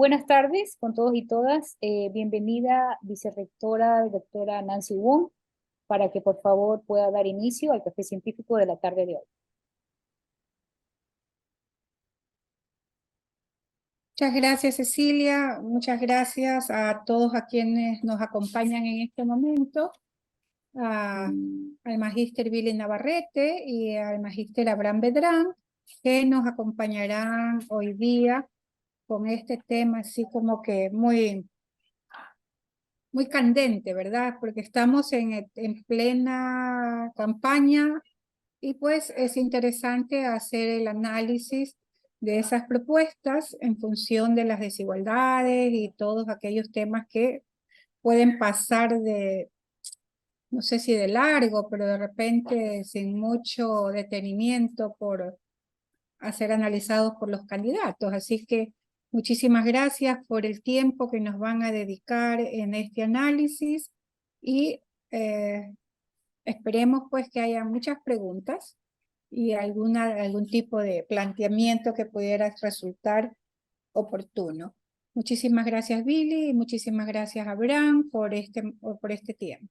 Buenas tardes con todos y todas. Bienvenida, vicerrectora, doctora Nancy Wong, para que por favor pueda dar inicio al café científico de la tarde de hoy. Muchas gracias, Cecilia. Muchas gracias a todos a quienes nos acompañan en este momento, al magíster Billy Navarrete y al magíster Abraham Bedrán, que nos acompañarán hoy día con este tema así como que muy candente, ¿verdad? Porque estamos en plena campaña y pues es interesante hacer el análisis de esas propuestas en función de las desigualdades y todos aquellos temas que pueden pasar de, no sé si de largo, pero de repente sin mucho detenimiento por ser analizados por los candidatos. Así que muchísimas gracias por el tiempo que nos van a dedicar en este análisis y esperemos pues que haya muchas preguntas y algún tipo de planteamiento que pudiera resultar oportuno. Muchísimas gracias, Billy, y muchísimas gracias, Abraham, por este tiempo.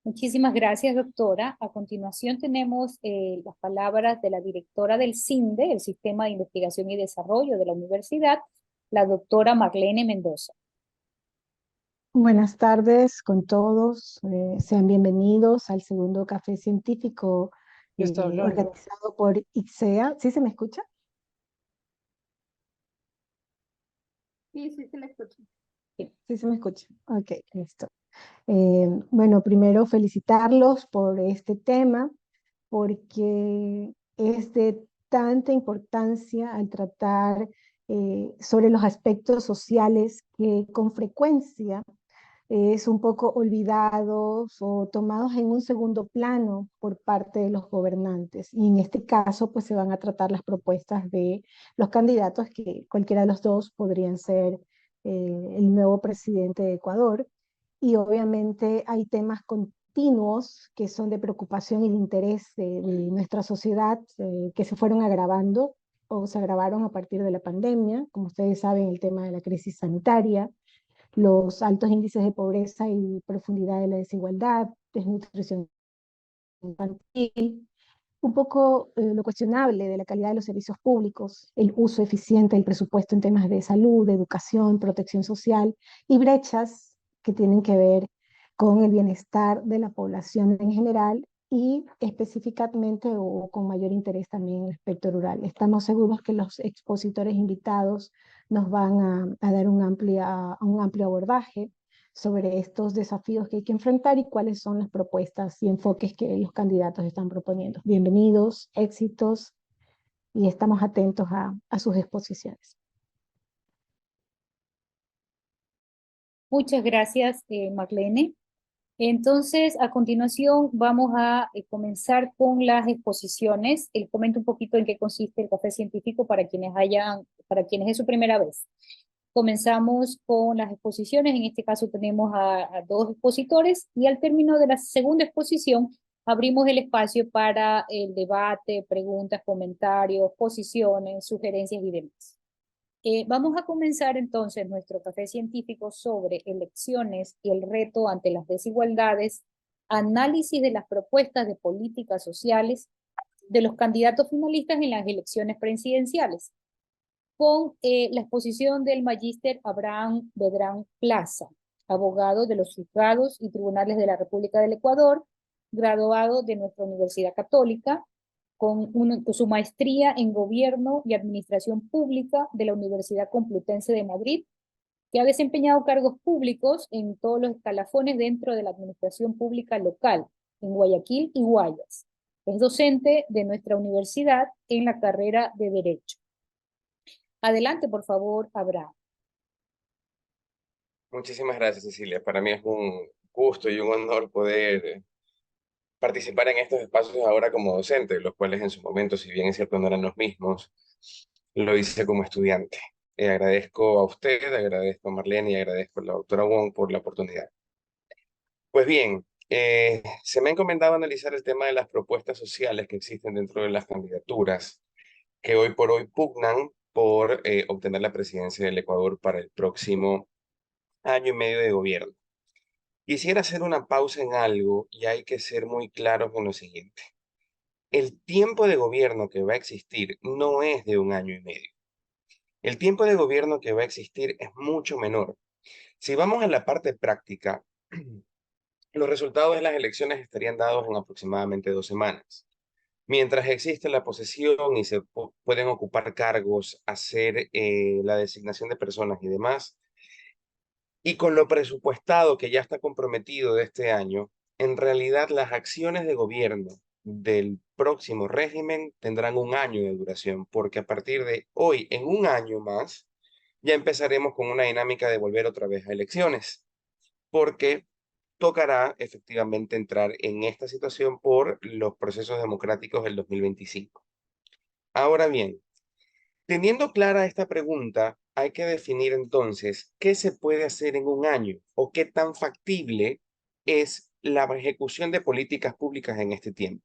Muchísimas gracias, doctora. A continuación tenemos las palabras de la directora del CINDE, el Sistema de Investigación y Desarrollo de la Universidad, la doctora Marlene Mendoza. Buenas tardes con todos. Sean bienvenidos al segundo café científico organizado por ICSEA. ¿Sí se me escucha? Sí, se le escucha. Sí se me escucha. Ok, listo. Bueno, primero felicitarlos por este tema, porque es de tanta importancia al tratar sobre los aspectos sociales que con frecuencia es un poco olvidados o tomados en un segundo plano por parte de los gobernantes. Y en este caso, pues se van a tratar las propuestas de los candidatos, que cualquiera de los dos podrían ser el nuevo presidente de Ecuador. Y obviamente hay temas continuos que son de preocupación y de interés de nuestra sociedad, que se fueron agravando o se agravaron a partir de la pandemia. Como ustedes saben, el tema de la crisis sanitaria, los altos índices de pobreza y profundidad de la desigualdad, desnutrición infantil, un poco lo cuestionable de la calidad de los servicios públicos, el uso eficiente del presupuesto en temas de salud, de educación, protección social y brechas que tienen que ver con el bienestar de la población en general y específicamente o con mayor interés también en el aspecto rural. Estamos seguros que los expositores invitados nos van a dar un amplio abordaje sobre estos desafíos que hay que enfrentar y cuáles son las propuestas y enfoques que los candidatos están proponiendo. Bienvenidos, éxitos, y estamos atentos a sus exposiciones. Muchas gracias, Marlene. Entonces, a continuación vamos a comenzar con las exposiciones. Comento un poquito en qué consiste el café científico para quienes es su primera vez. Comenzamos con las exposiciones. En este caso tenemos a dos expositores y al término de la segunda exposición abrimos el espacio para el debate, preguntas, comentarios, posiciones, sugerencias y demás. Vamos a comenzar entonces nuestro café científico sobre elecciones y el reto ante las desigualdades, análisis de las propuestas de políticas sociales de los candidatos finalistas en las elecciones presidenciales, con la exposición del magíster Abraham Bedrán Plaza, abogado de los juzgados y tribunales de la República del Ecuador, graduado de nuestra Universidad Católica, con su maestría en Gobierno y Administración Pública de la Universidad Complutense de Madrid, que ha desempeñado cargos públicos en todos los escalafones dentro de la administración pública local, en Guayaquil y Guayas. Es docente de nuestra universidad en la carrera de Derecho. Adelante, por favor, Abraham. Muchísimas gracias, Cecilia. Para mí es un gusto y un honor poder participar en estos espacios ahora como docente, los cuales en su momento, si bien es cierto no eran los mismos, lo hice como estudiante. Agradezco a usted, agradezco a Marlene y agradezco a la doctora Wong por la oportunidad. Pues bien, se me ha encomendado analizar el tema de las propuestas sociales que existen dentro de las candidaturas que hoy por hoy pugnan por obtener la presidencia del Ecuador para el próximo año y medio de gobierno. Quisiera hacer una pausa en algo y hay que ser muy claros en lo siguiente. El tiempo de gobierno que va a existir no es de un año y medio. El tiempo de gobierno que va a existir es mucho menor. Si vamos a la parte práctica, los resultados de las elecciones estarían dados en aproximadamente 2 semanas. Mientras existe la posesión y se pueden ocupar cargos, hacer la designación de personas y demás, y con lo presupuestado que ya está comprometido de este año, en realidad las acciones de gobierno del próximo régimen tendrán un año de duración, porque a partir de hoy, en un año más, ya empezaremos con una dinámica de volver otra vez a elecciones, porque tocará efectivamente entrar en esta situación por los procesos democráticos del 2025. Ahora bien, teniendo clara esta pregunta, hay que definir entonces qué se puede hacer en un año o qué tan factible es la ejecución de políticas públicas en este tiempo.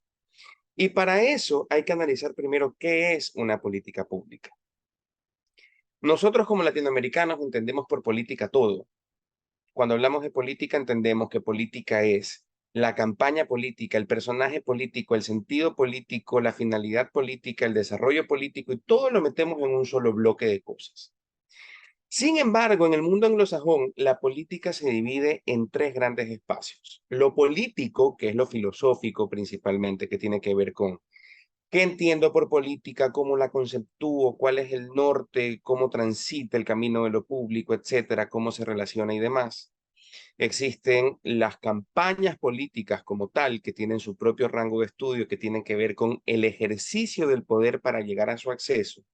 Y para eso hay que analizar primero qué es una política pública. Nosotros como latinoamericanos entendemos por política todo. Cuando hablamos de política entendemos que política es la campaña política, el personaje político, el sentido político, la finalidad política, el desarrollo político y todo lo metemos en un solo bloque de cosas. Sin embargo, en el mundo anglosajón, la política se divide en tres grandes espacios. Lo político, que es lo filosófico principalmente, que tiene que ver con qué entiendo por política, cómo la conceptúo, cuál es el norte, cómo transita el camino de lo público, etcétera, cómo se relaciona y demás. Existen las campañas políticas como tal, que tienen su propio rango de estudio, que tienen que ver con el ejercicio del poder para llegar a su acceso.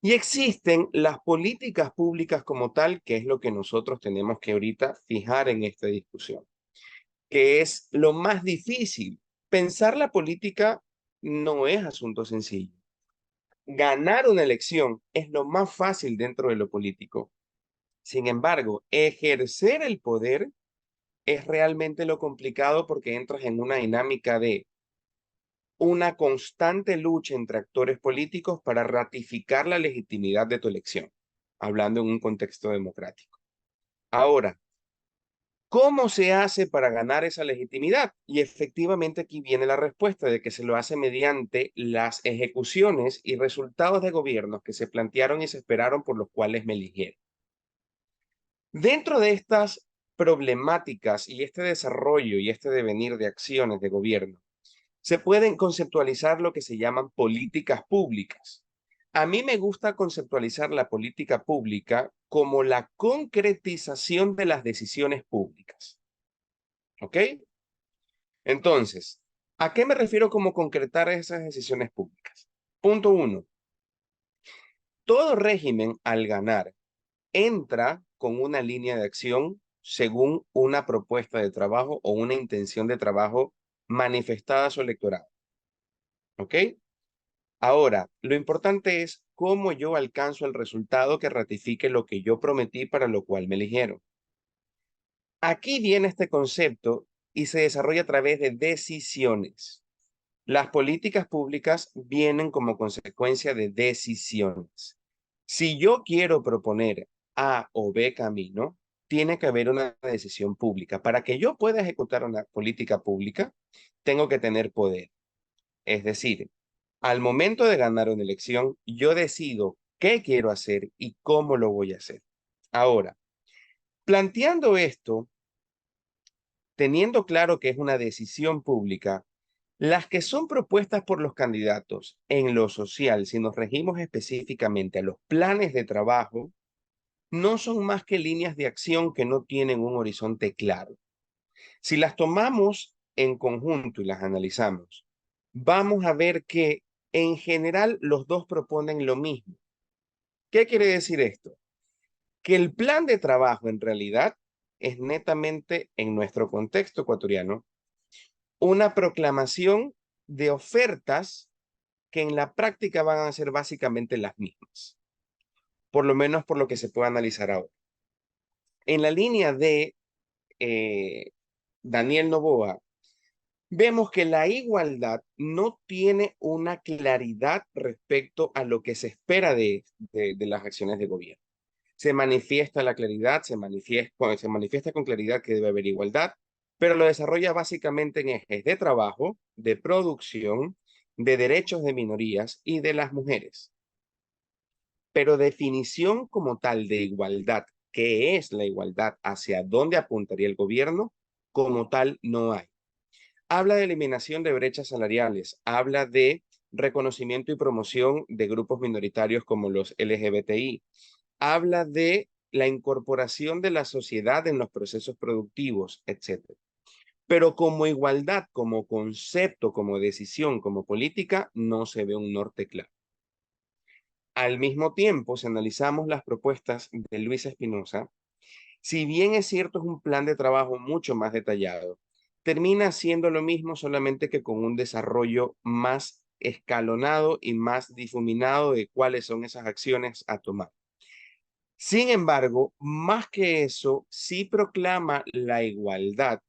Y existen las políticas públicas como tal, que es lo que nosotros tenemos que ahorita fijar en esta discusión, que es lo más difícil. Pensar la política no es asunto sencillo. Ganar una elección es lo más fácil dentro de lo político. Sin embargo, ejercer el poder es realmente lo complicado porque entras en una dinámica de una constante lucha entre actores políticos para ratificar la legitimidad de tu elección, hablando en un contexto democrático. Ahora, ¿cómo se hace para ganar esa legitimidad? Y efectivamente aquí viene la respuesta de que se lo hace mediante las ejecuciones y resultados de gobiernos que se plantearon y se esperaron por los cuales me eligieron. Dentro de estas problemáticas y este desarrollo y este devenir de acciones de gobierno, se pueden conceptualizar lo que se llaman políticas públicas. A mí me gusta conceptualizar la política pública como la concretización de las decisiones públicas. ¿Ok? Entonces, ¿a qué me refiero como concretar esas decisiones públicas? Punto 1. Todo régimen al ganar entra con una línea de acción según una propuesta de trabajo o una intención de trabajo manifestada a su electorado. ¿Ok? Ahora, lo importante es cómo yo alcanzo el resultado que ratifique lo que yo prometí para lo cual me eligieron. Aquí viene este concepto y se desarrolla a través de decisiones. Las políticas públicas vienen como consecuencia de decisiones. Si yo quiero proponer A o B camino, tiene que haber una decisión pública. Para que yo pueda ejecutar una política pública, tengo que tener poder. Es decir, al momento de ganar una elección, yo decido qué quiero hacer y cómo lo voy a hacer. Ahora, planteando esto, teniendo claro que es una decisión pública, las que son propuestas por los candidatos en lo social, si nos regimos específicamente a los planes de trabajo, no son más que líneas de acción que no tienen un horizonte claro. Si las tomamos en conjunto y las analizamos, vamos a ver que en general los dos proponen lo mismo. ¿Qué quiere decir esto? Que el plan de trabajo en realidad es netamente, en nuestro contexto ecuatoriano, una proclamación de ofertas que en la práctica van a ser básicamente las mismas, por lo menos por lo que se puede analizar ahora. En la línea de Daniel Noboa, vemos que la igualdad no tiene una claridad respecto a lo que se espera de las acciones de gobierno. Se manifiesta la claridad, se manifiesta con claridad que debe haber igualdad, pero lo desarrolla básicamente en ejes de trabajo, de producción, de derechos de minorías y de las mujeres. Pero definición como tal de igualdad, ¿qué es la igualdad? ¿Hacia dónde apuntaría el gobierno? Como tal, no hay. Habla de eliminación de brechas salariales, habla de reconocimiento y promoción de grupos minoritarios como los LGBTI, habla de la incorporación de la sociedad en los procesos productivos, etc. Pero como igualdad, como concepto, como decisión, como política, no se ve un norte claro. Al mismo tiempo, si analizamos las propuestas de Luis Espinosa, si bien es cierto es un plan de trabajo mucho más detallado, termina siendo lo mismo solamente que con un desarrollo más escalonado y más difuminado de cuáles son esas acciones a tomar. Sin embargo, más que eso, sí proclama la igualdad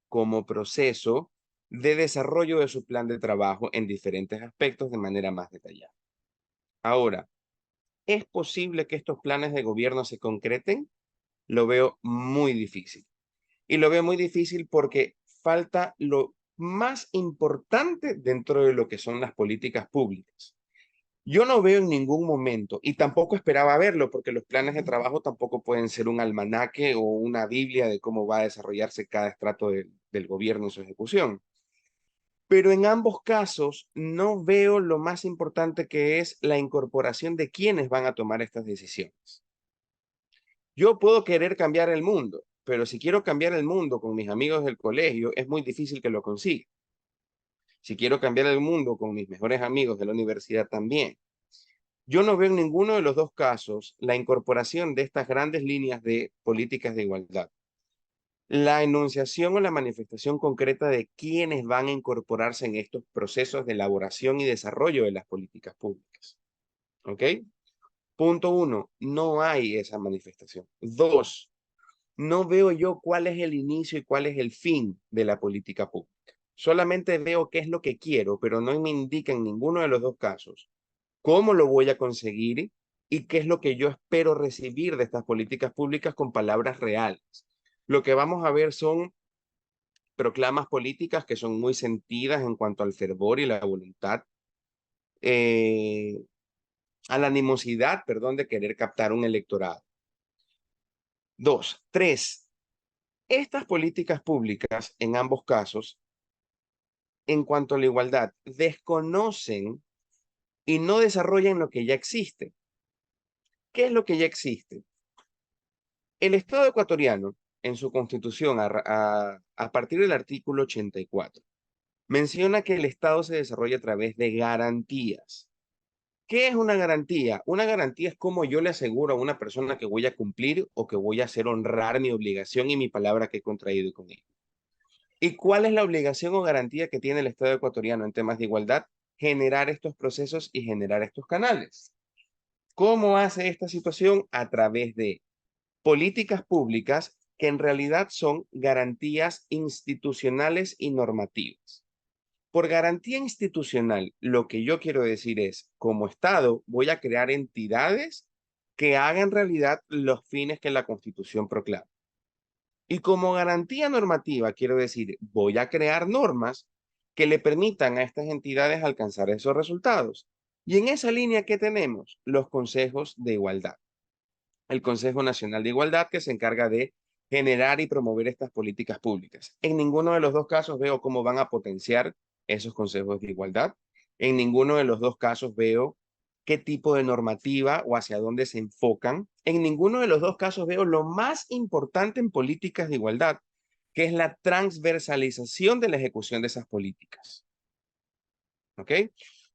como proceso de desarrollo de su plan de trabajo en diferentes aspectos de manera más detallada. Ahora, ¿es posible que estos planes de gobierno se concreten? Lo veo muy difícil. Y lo veo muy difícil porque falta lo más importante dentro de lo que son las políticas públicas. Yo no veo en ningún momento, y tampoco esperaba verlo, porque los planes de trabajo tampoco pueden ser un almanaque o una biblia de cómo va a desarrollarse cada estrato del gobierno en su ejecución. Pero en ambos casos no veo lo más importante, que es la incorporación de quienes van a tomar estas decisiones. Yo puedo querer cambiar el mundo, pero si quiero cambiar el mundo con mis amigos del colegio, es muy difícil que lo consiga. Si quiero cambiar el mundo con mis mejores amigos de la universidad, también. Yo no veo en ninguno de los dos casos la incorporación de estas grandes líneas de políticas de igualdad. La enunciación o la manifestación concreta de quiénes van a incorporarse en estos procesos de elaboración y desarrollo de las políticas públicas. ¿Ok? Punto uno, no hay esa manifestación. Dos, no veo yo cuál es el inicio y cuál es el fin de la política pública. Solamente veo qué es lo que quiero, pero no me indica en ninguno de los dos casos cómo lo voy a conseguir y qué es lo que yo espero recibir de estas políticas públicas con palabras reales. Lo que vamos a ver son proclamas políticas que son muy sentidas en cuanto al fervor y la voluntad, eh, a la animosidad, perdón, de querer captar un electorado. Dos, tres, estas políticas públicas en ambos casos, en cuanto a la igualdad, desconocen y no desarrollan lo que ya existe. ¿Qué es lo que ya existe? El Estado ecuatoriano, en su constitución, a partir del artículo 84, menciona que el Estado se desarrolla a través de garantías. ¿Qué es una garantía? Una garantía es como yo le aseguro a una persona que voy a cumplir o que voy a hacer honrar mi obligación y mi palabra que he contraído con él. ¿Y cuál es la obligación o garantía que tiene el Estado ecuatoriano en temas de igualdad? Generar estos procesos y generar estos canales. ¿Cómo hace esta situación? A través de políticas públicas que en realidad son garantías institucionales y normativas. Por garantía institucional, lo que yo quiero decir es, como Estado, voy a crear entidades que hagan realidad los fines que la Constitución proclama. Y como garantía normativa, quiero decir, voy a crear normas que le permitan a estas entidades alcanzar esos resultados. Y en esa línea, ¿qué tenemos? Los consejos de igualdad. El Consejo Nacional de Igualdad, que se encarga de generar y promover estas políticas públicas. En ninguno de los dos casos veo cómo van a potenciar esos consejos de igualdad. En ninguno de los dos casos veo qué tipo de normativa o hacia dónde se enfocan. En ninguno de los dos casos veo lo más importante en políticas de igualdad, que es la transversalización de la ejecución de esas políticas. ¿Ok?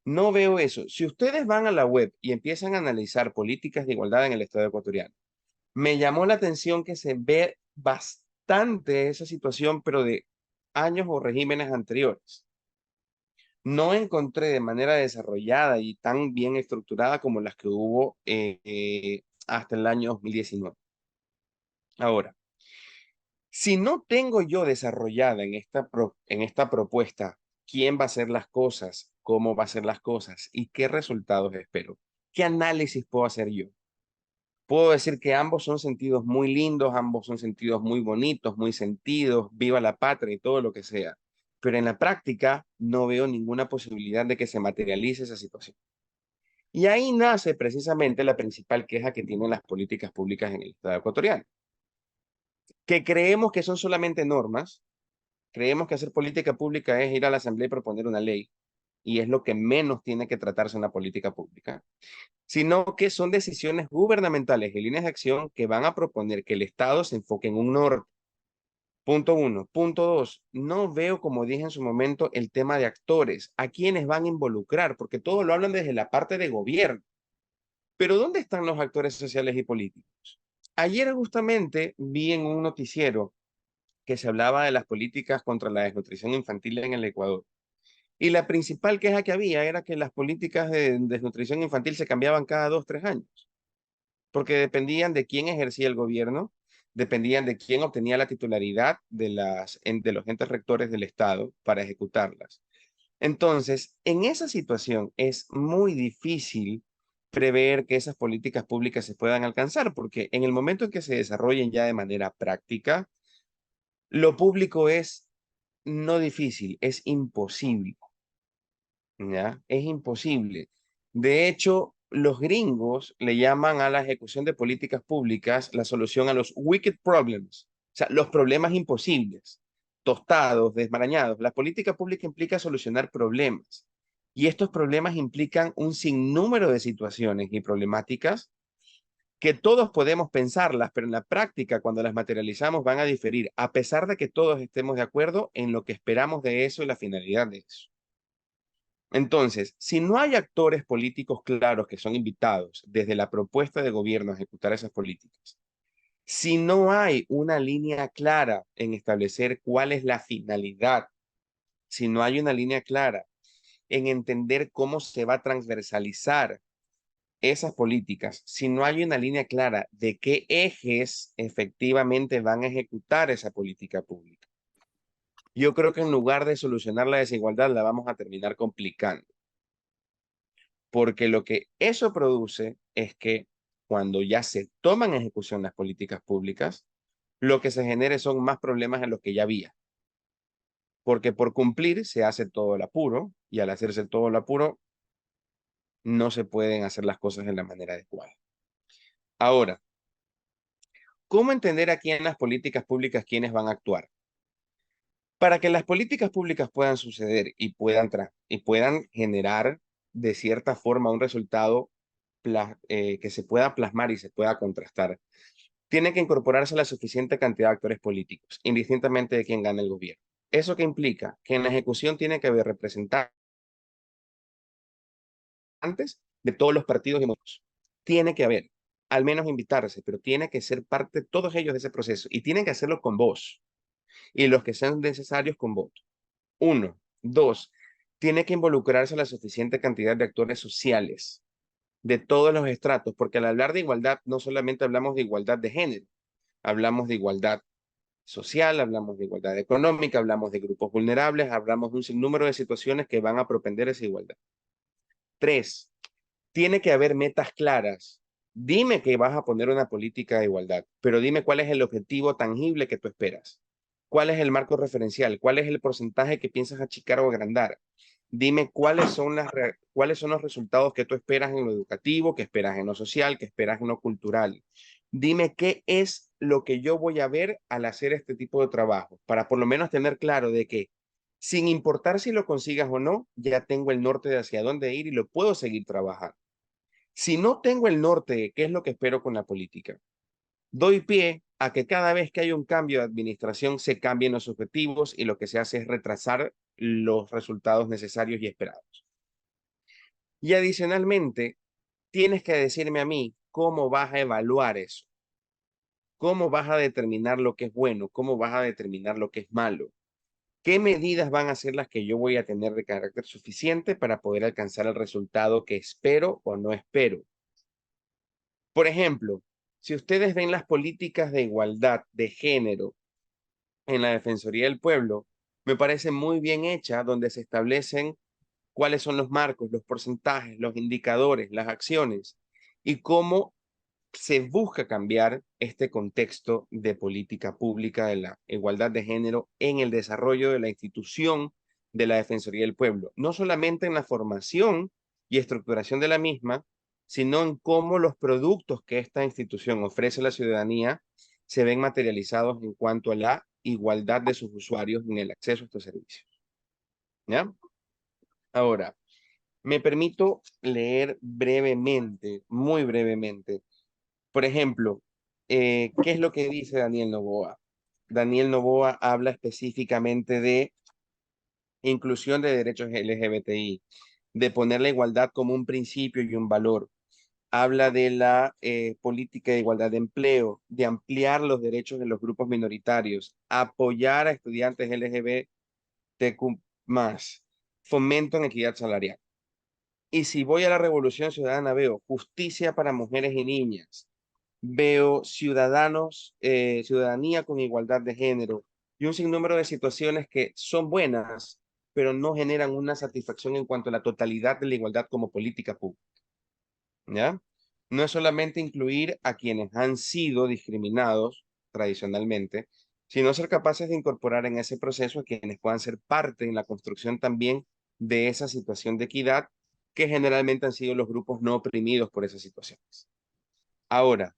No veo eso. Si ustedes van a la web y empiezan a analizar políticas de igualdad en el Estado ecuatoriano, me llamó la atención que se ve bastante esa situación, pero de años o regímenes anteriores. No encontré de manera desarrollada y tan bien estructurada como las que hubo hasta el año 2019. Ahora, Si no tengo yo desarrollada en esta propuesta quién va a hacer las cosas, cómo va a hacer las cosas y qué resultados espero, ¿qué análisis puedo hacer yo? Puedo decir que ambos son sentidos muy lindos, ambos son sentidos muy bonitos, muy sentidos, viva la patria y todo lo que sea. Pero en la práctica no veo ninguna posibilidad de que se materialice esa situación. Y ahí nace precisamente la principal queja que tienen las políticas públicas en el Estado ecuatoriano, que creemos que son solamente normas, creemos que hacer política pública es ir a la Asamblea y proponer una ley, y es lo que menos tiene que tratarse una política pública, sino que son decisiones gubernamentales y líneas de acción que van a proponer que el Estado se enfoque en un norte. Punto uno. Punto dos, no veo, como dije en su momento, el tema de actores, a quienes van a involucrar, porque todos lo hablan desde la parte de gobierno. Pero ¿dónde están los actores sociales y políticos? Ayer justamente vi en un noticiero que se hablaba de las políticas contra la desnutrición infantil en el Ecuador. Y la principal queja que había era que las políticas de desnutrición infantil se cambiaban cada 2, 3 años, porque dependían de quién ejercía el gobierno, dependían de quién obtenía la titularidad de los entes rectores del Estado para ejecutarlas. Entonces, en esa situación es muy difícil prever que esas políticas públicas se puedan alcanzar, porque en el momento en que se desarrollen ya de manera práctica, lo público es no difícil, es imposible, ¿ya? Es imposible. De hecho, los gringos le llaman a la ejecución de políticas públicas la solución a los wicked problems, o sea, los problemas imposibles, tostados, desmarañados. La política pública implica solucionar problemas y estos problemas implican un sinnúmero de situaciones y problemáticas que todos podemos pensarlas, pero en la práctica, cuando las materializamos, van a diferir, a pesar de que todos estemos de acuerdo en lo que esperamos de eso y la finalidad de eso. Entonces, si no hay actores políticos claros que son invitados desde la propuesta de gobierno a ejecutar esas políticas, si no hay una línea clara en establecer cuál es la finalidad, si no hay una línea clara en entender cómo se va a transversalizar esas políticas, si no hay una línea clara de qué ejes efectivamente van a ejecutar esa política pública, yo creo que en lugar de solucionar la desigualdad, la vamos a terminar complicando. Porque lo que eso produce es que cuando ya se toman en ejecución las políticas públicas, lo que se genere son más problemas en los que ya había. Porque por cumplir se hace todo el apuro y al hacerse todo el apuro no se pueden hacer las cosas de la manera adecuada. Ahora, ¿cómo entender aquí en las políticas públicas quiénes van a actuar? Para que las políticas públicas puedan suceder y puedan generar de cierta forma un resultado que se pueda plasmar y se pueda contrastar, tiene que incorporarse la suficiente cantidad de actores políticos, indistintamente de quién gane el gobierno. ¿Eso qué implica? Que en la ejecución tiene que haber representantes de todos los partidos y movimientos. Tiene que haber, al menos invitarse, pero tiene que ser parte todos ellos de ese proceso y tienen que hacerlo con voz y los que sean necesarios con voto. Uno. Dos, tiene que involucrarse la suficiente cantidad de actores sociales de todos los estratos, porque al hablar de igualdad no solamente hablamos de igualdad de género, hablamos de igualdad social, hablamos de igualdad económica, hablamos de grupos vulnerables, hablamos de un sinnúmero de situaciones que van a propender esa igualdad. Tres, tiene que haber metas claras. Dime que vas a poner una política de igualdad, pero dime cuál es el objetivo tangible que tú esperas. ¿Cuál es el marco referencial? ¿Cuál es el porcentaje que piensas achicar o agrandar? Dime cuáles son los resultados que tú esperas en lo educativo, que esperas en lo social, que esperas en lo cultural. Dime qué es lo que yo voy a ver al hacer este tipo de trabajo, para por lo menos tener claro de que, sin importar si lo consigas o no, ya tengo el norte de hacia dónde ir y lo puedo seguir trabajando. Si no tengo el norte, ¿qué es lo que espero con la política? Doy pie a que cada vez que hay un cambio de administración se cambien los objetivos y lo que se hace es retrasar los resultados necesarios y esperados. Y adicionalmente, tienes que decirme a mí cómo vas a evaluar eso, cómo vas a determinar lo que es bueno, cómo vas a determinar lo que es malo, qué medidas van a ser las que yo voy a tener de carácter suficiente para poder alcanzar el resultado que espero o no espero. Por ejemplo, si ustedes ven las políticas de igualdad de género en la Defensoría del Pueblo me parece muy bien hecha, donde se establecen cuáles son los marcos, los porcentajes, los indicadores, las acciones y cómo se busca cambiar este contexto de política pública de la igualdad de género en el desarrollo de la institución de la Defensoría del Pueblo, no solamente en la formación y estructuración de la misma, sino en cómo los productos que esta institución ofrece a la ciudadanía se ven materializados en cuanto a la igualdad de sus usuarios en el acceso a estos servicios. ¿Ya? Ahora, me permito leer brevemente, muy brevemente. Por ejemplo, ¿qué es lo que dice Daniel Noboa? Daniel Noboa habla específicamente de inclusión de derechos LGBTI, de poner la igualdad como un principio y un valor. Habla de la política de igualdad de empleo, de ampliar los derechos de los grupos minoritarios, apoyar a estudiantes LGBTQ+, fomento en equidad salarial. Y si voy a la Revolución Ciudadana, veo justicia para mujeres y niñas, veo ciudadanía con igualdad de género y un sinnúmero de situaciones que son buenas, pero no generan una satisfacción en cuanto a la totalidad de la igualdad como política pública. ¿Ya? No es solamente incluir a quienes han sido discriminados tradicionalmente, sino ser capaces de incorporar en ese proceso a quienes puedan ser parte en la construcción también de esa situación de equidad que generalmente han sido los grupos no oprimidos por esas situaciones. Ahora,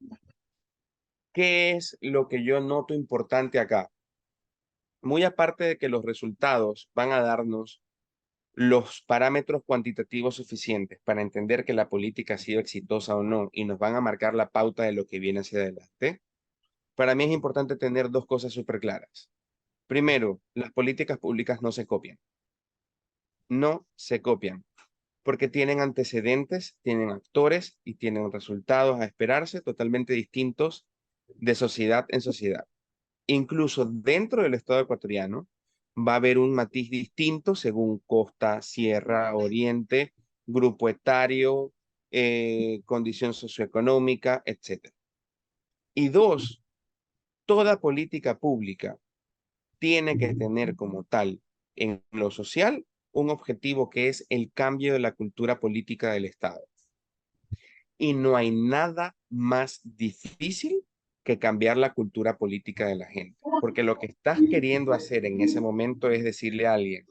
¿qué es lo que yo noto importante acá? Muy aparte de que los resultados van a darnos los parámetros cuantitativos suficientes para entender que la política ha sido exitosa o no y nos van a marcar la pauta de lo que viene hacia adelante, para mí es importante tener dos cosas súper claras. Primero, las políticas públicas no se copian. No se copian porque tienen antecedentes, tienen actores y tienen resultados a esperarse totalmente distintos de sociedad en sociedad. Incluso dentro del Estado ecuatoriano va a haber un matiz distinto según costa, sierra, oriente, grupo etario, condición socioeconómica, etc. Y dos, toda política pública tiene que tener como tal en lo social un objetivo que es el cambio de la cultura política del Estado. Y no hay nada más difícil que cambiar la cultura política de la gente. Porque lo que estás queriendo hacer en ese momento es decirle a alguien,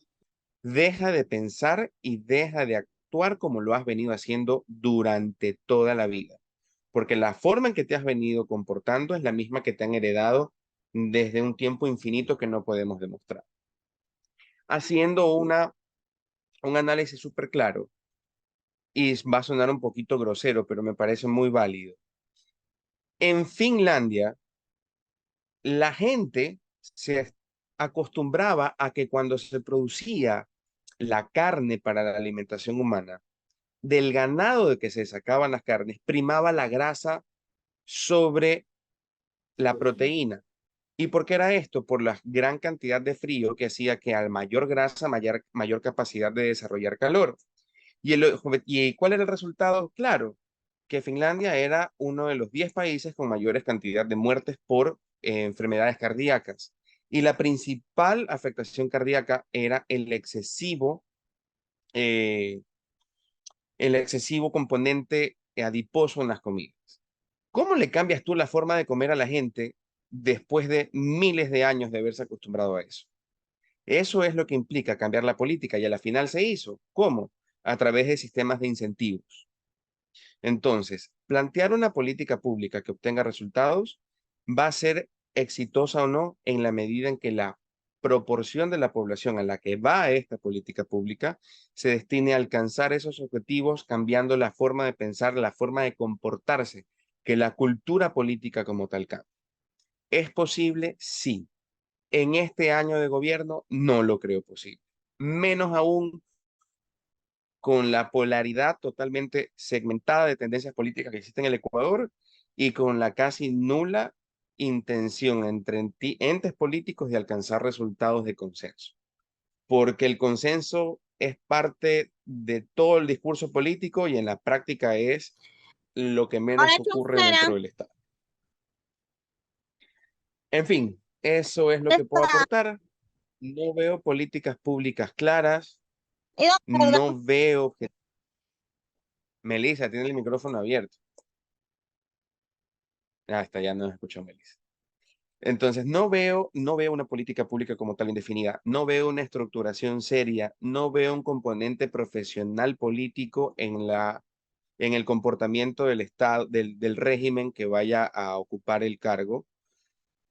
deja de pensar y deja de actuar como lo has venido haciendo durante toda la vida. Porque la forma en que te has venido comportando es la misma que te han heredado desde un tiempo infinito que no podemos demostrar. Haciendo un análisis súper claro, y va a sonar un poquito grosero, pero me parece muy válido. En Finlandia, la gente se acostumbraba a que cuando se producía la carne para la alimentación humana, del ganado de que se sacaban las carnes, primaba la grasa sobre la proteína. ¿Y por qué era esto? Por la gran cantidad de frío que hacía que al mayor grasa, mayor capacidad de desarrollar calor. ¿Y cuál era el resultado? Claro, que Finlandia era uno de los 10 países con mayores cantidad de muertes por enfermedades cardíacas. Y la principal afectación cardíaca era eh, el excesivo componente adiposo en las comidas. ¿Cómo le cambias tú la forma de comer a la gente después de miles de años de haberse acostumbrado a eso? Eso es lo que implica cambiar la política y a la final se hizo. ¿Cómo? A través de sistemas de incentivos. Entonces, plantear una política pública que obtenga resultados va a ser exitosa o no en la medida en que la proporción de la población a la que va a esta política pública se destine a alcanzar esos objetivos, cambiando la forma de pensar, la forma de comportarse, que la cultura política como tal cambie. ¿Es posible? Sí. En este año de gobierno no lo creo posible. Menos aún con la polaridad totalmente segmentada de tendencias políticas que existen en el Ecuador y con la casi nula intención entre entes políticos de alcanzar resultados de consenso. Porque el consenso es parte de todo el discurso político y en la práctica es lo que menos ocurre dentro del Estado. En fin, Eso es lo que puedo aportar. No veo políticas públicas claras, no veo... Melissa, tiene el micrófono abierto. Ah, está, ya no escuchó Melissa. Entonces, no veo una política pública como tal indefinida, no veo una estructuración seria, no veo un componente profesional político en el comportamiento del Estado, del régimen que vaya a ocupar el cargo.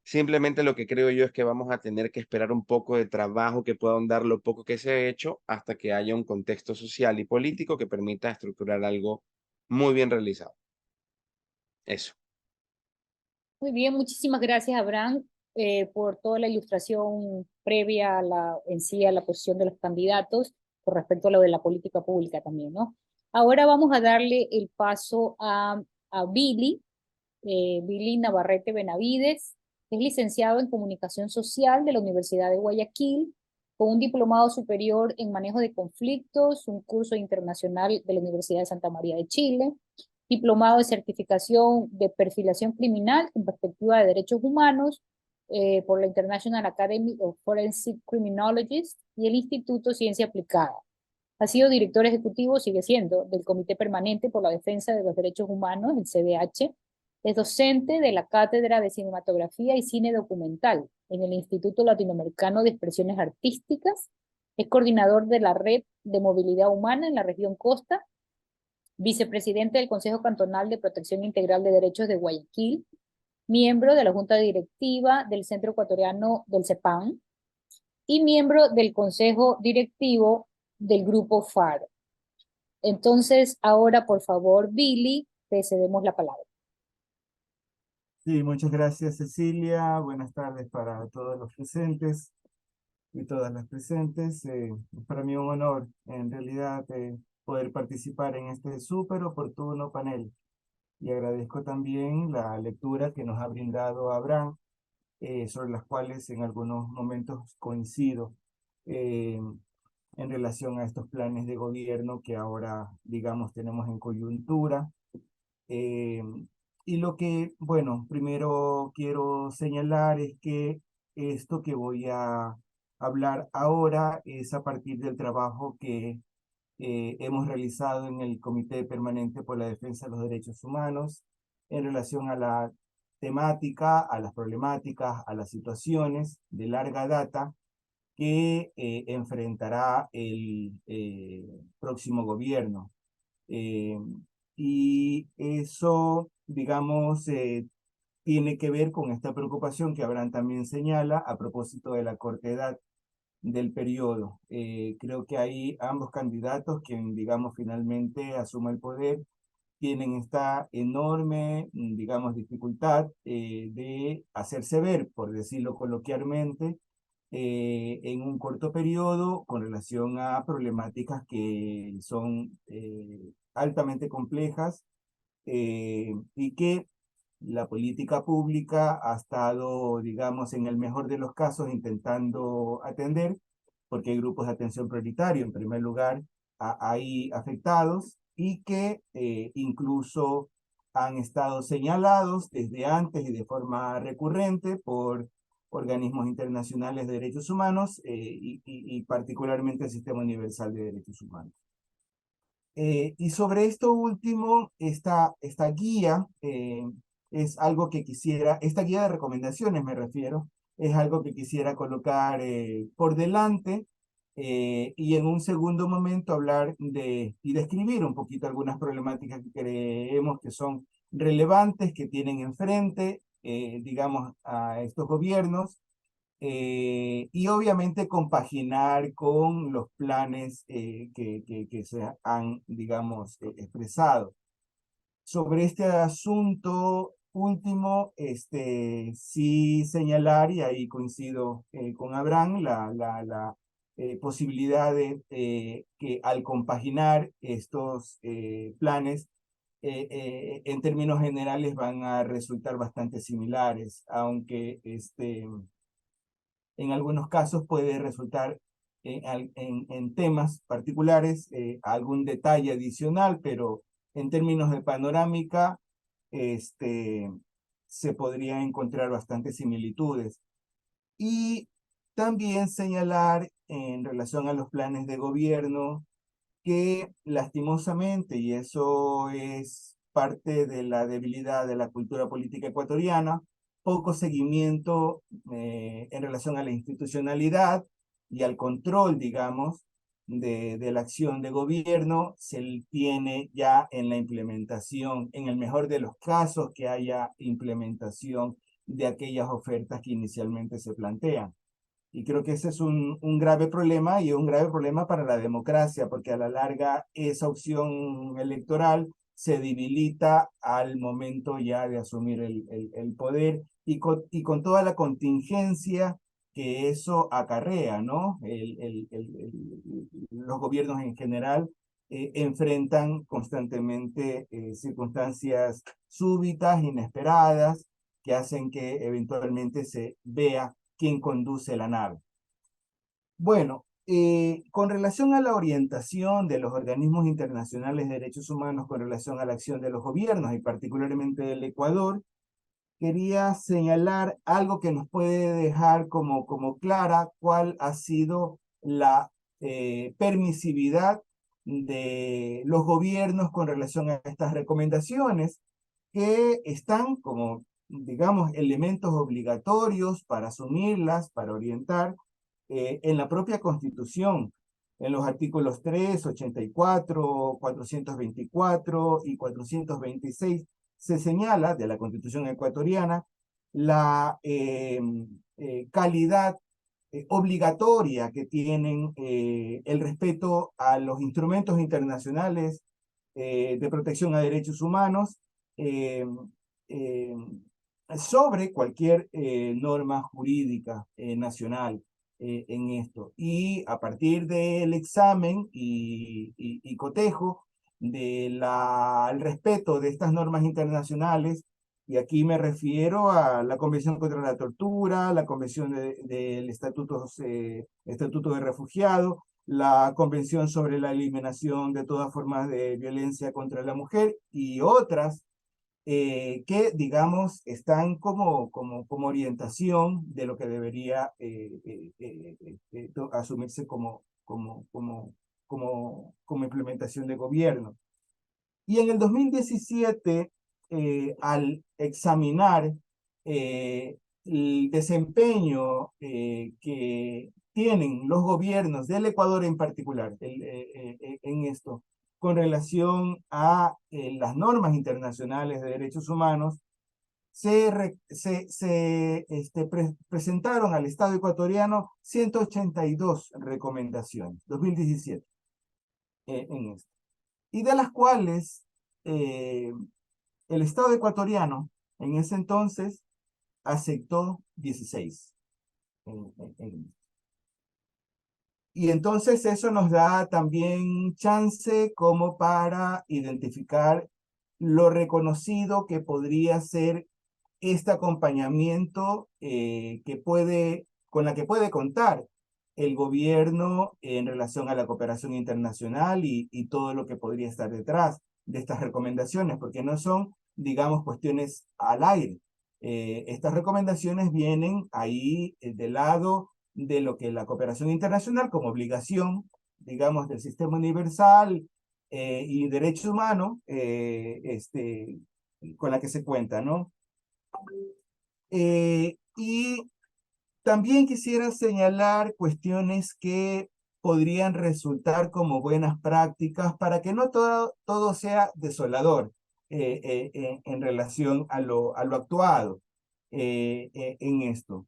Simplemente lo que creo yo es que vamos a tener que esperar un poco de trabajo que pueda ahondar lo poco que se ha hecho hasta que haya un contexto social y político que permita estructurar algo muy bien realizado. Eso. Muy bien, muchísimas gracias, Abraham, por toda la ilustración previa a en sí a la posición de los candidatos con respecto a lo de la política pública también, ¿no? Ahora vamos a darle el paso a Billy, Billy Navarrete Benavides. Es licenciado en Comunicación Social de la Universidad de Guayaquil, con un diplomado superior en Manejo de Conflictos, un curso internacional de la Universidad de Santa María de Chile, diplomado de certificación de perfilación criminal con perspectiva de derechos humanos por la International Academy of Forensic Criminologists y el Instituto Ciencia Aplicada. Ha sido director ejecutivo, sigue siendo, del Comité Permanente por la Defensa de los Derechos Humanos, el CDH. Es docente de la Cátedra de Cinematografía y Cine Documental en el Instituto Latinoamericano de Expresiones Artísticas. Es coordinador de la Red de Movilidad Humana en la región Costa, vicepresidente del Consejo Cantonal de Protección Integral de Derechos de Guayaquil, miembro de la Junta Directiva del Centro Ecuatoriano del CEPAN y miembro del Consejo Directivo del Grupo FAR. Entonces, ahora, por favor, Billy, te cedemos la palabra. Sí, muchas gracias, Cecilia. Buenas tardes para todos los presentes y todas las presentes. Es para mí un honor, en realidad, poder participar en este súper oportuno panel. Y agradezco también la lectura que nos ha brindado Abraham, sobre las cuales en algunos momentos coincido en relación a estos planes de gobierno que ahora, digamos, tenemos en coyuntura. Eh, y lo que, bueno, primero quiero señalar es que esto que voy a hablar ahora es a partir del trabajo que hemos realizado en el Comité Permanente por la Defensa de los Derechos Humanos en relación a la temática, a las problemáticas, a las situaciones de larga data que enfrentará el próximo gobierno. Eh, y eso, digamos, tiene que ver con esta preocupación que Abraham también señala a propósito de la corta edad del periodo. Creo que hay ambos candidatos, quien, digamos, finalmente asuma el poder, tienen esta enorme, digamos, dificultad de hacerse ver, por decirlo coloquialmente, en un corto periodo con relación a problemáticas que son altamente complejas y que la política pública ha estado, digamos, en el mejor de los casos intentando atender, porque hay grupos de atención prioritario, en primer lugar, hay afectados y que incluso han estado señalados desde antes y de forma recurrente por organismos internacionales de derechos humanos y particularmente el Sistema Universal de Derechos Humanos. Y sobre esto último, esta guía es algo que quisiera, esta guía de recomendaciones me refiero, es algo que quisiera colocar por delante y en un segundo momento hablar y describir un poquito algunas problemáticas que creemos que son relevantes, que tienen enfrente, digamos, a estos gobiernos y obviamente compaginar con los planes que se han, digamos, expresado. Sobre este asunto último, sí señalar, y ahí coincido con Abraham, la posibilidad de que al compaginar estos planes, en términos generales van a resultar bastante similares, aunque en algunos casos puede resultar en temas particulares algún detalle adicional, pero en términos de panorámica se podrían encontrar bastantes similitudes. Y también señalar en relación a los planes de gobierno que lastimosamente, y eso es parte de la debilidad de la cultura política ecuatoriana, poco seguimiento en relación a la institucionalidad y al control, digamos, de la acción de gobierno se tiene ya en la implementación, en el mejor de los casos que haya implementación de aquellas ofertas que inicialmente se plantean. Y creo que ese es un grave problema y un grave problema para la democracia, porque a la larga esa opción electoral se debilita al momento ya de asumir el poder y con toda la contingencia que eso acarrea, ¿no? Los gobiernos en general enfrentan constantemente circunstancias súbitas, inesperadas, que hacen que eventualmente se vea quién conduce la nave. Bueno, con relación a la orientación de los organismos internacionales de derechos humanos con relación a la acción de los gobiernos y particularmente del Ecuador, quería señalar algo que nos puede dejar como clara cuál ha sido la permisividad de los gobiernos con relación a estas recomendaciones que están como, digamos, elementos obligatorios para asumirlas, para orientar, en la propia Constitución, en los artículos 3, 84, 424 y 426, se señala de la Constitución ecuatoriana la calidad obligatoria que tienen el respeto a los instrumentos internacionales de protección a derechos humanos eh, eh, sobre cualquier norma jurídica nacional en esto. Y a partir del examen y cotejo del respeto de estas normas internacionales, y aquí me refiero a la Convención contra la Tortura, la Convención del Estatuto de Refugiado, la Convención sobre la Eliminación de todas formas de violencia contra la mujer y otras que, digamos, están como orientación de lo que debería asumirse como implementación de gobierno. Y en el 2017, al examinar el desempeño que tienen los gobiernos del Ecuador en particular en esto, con relación a las normas internacionales de derechos humanos, presentaron al Estado ecuatoriano 182 recomendaciones, 2017, en esto. Y de las cuales el Estado ecuatoriano en ese entonces aceptó 16. Y entonces eso nos da también chance como para identificar lo reconocido que podría ser este acompañamiento con la que puede contar el gobierno en relación a la cooperación internacional y todo lo que podría estar detrás de estas recomendaciones, porque no son, digamos, cuestiones al aire. Estas recomendaciones vienen ahí del lado de lo que la cooperación internacional como obligación, digamos, del sistema universal y derecho humano, con la que se cuenta, ¿no? Y también quisiera señalar cuestiones que podrían resultar como buenas prácticas para que no todo sea desolador en relación a lo actuado en esto.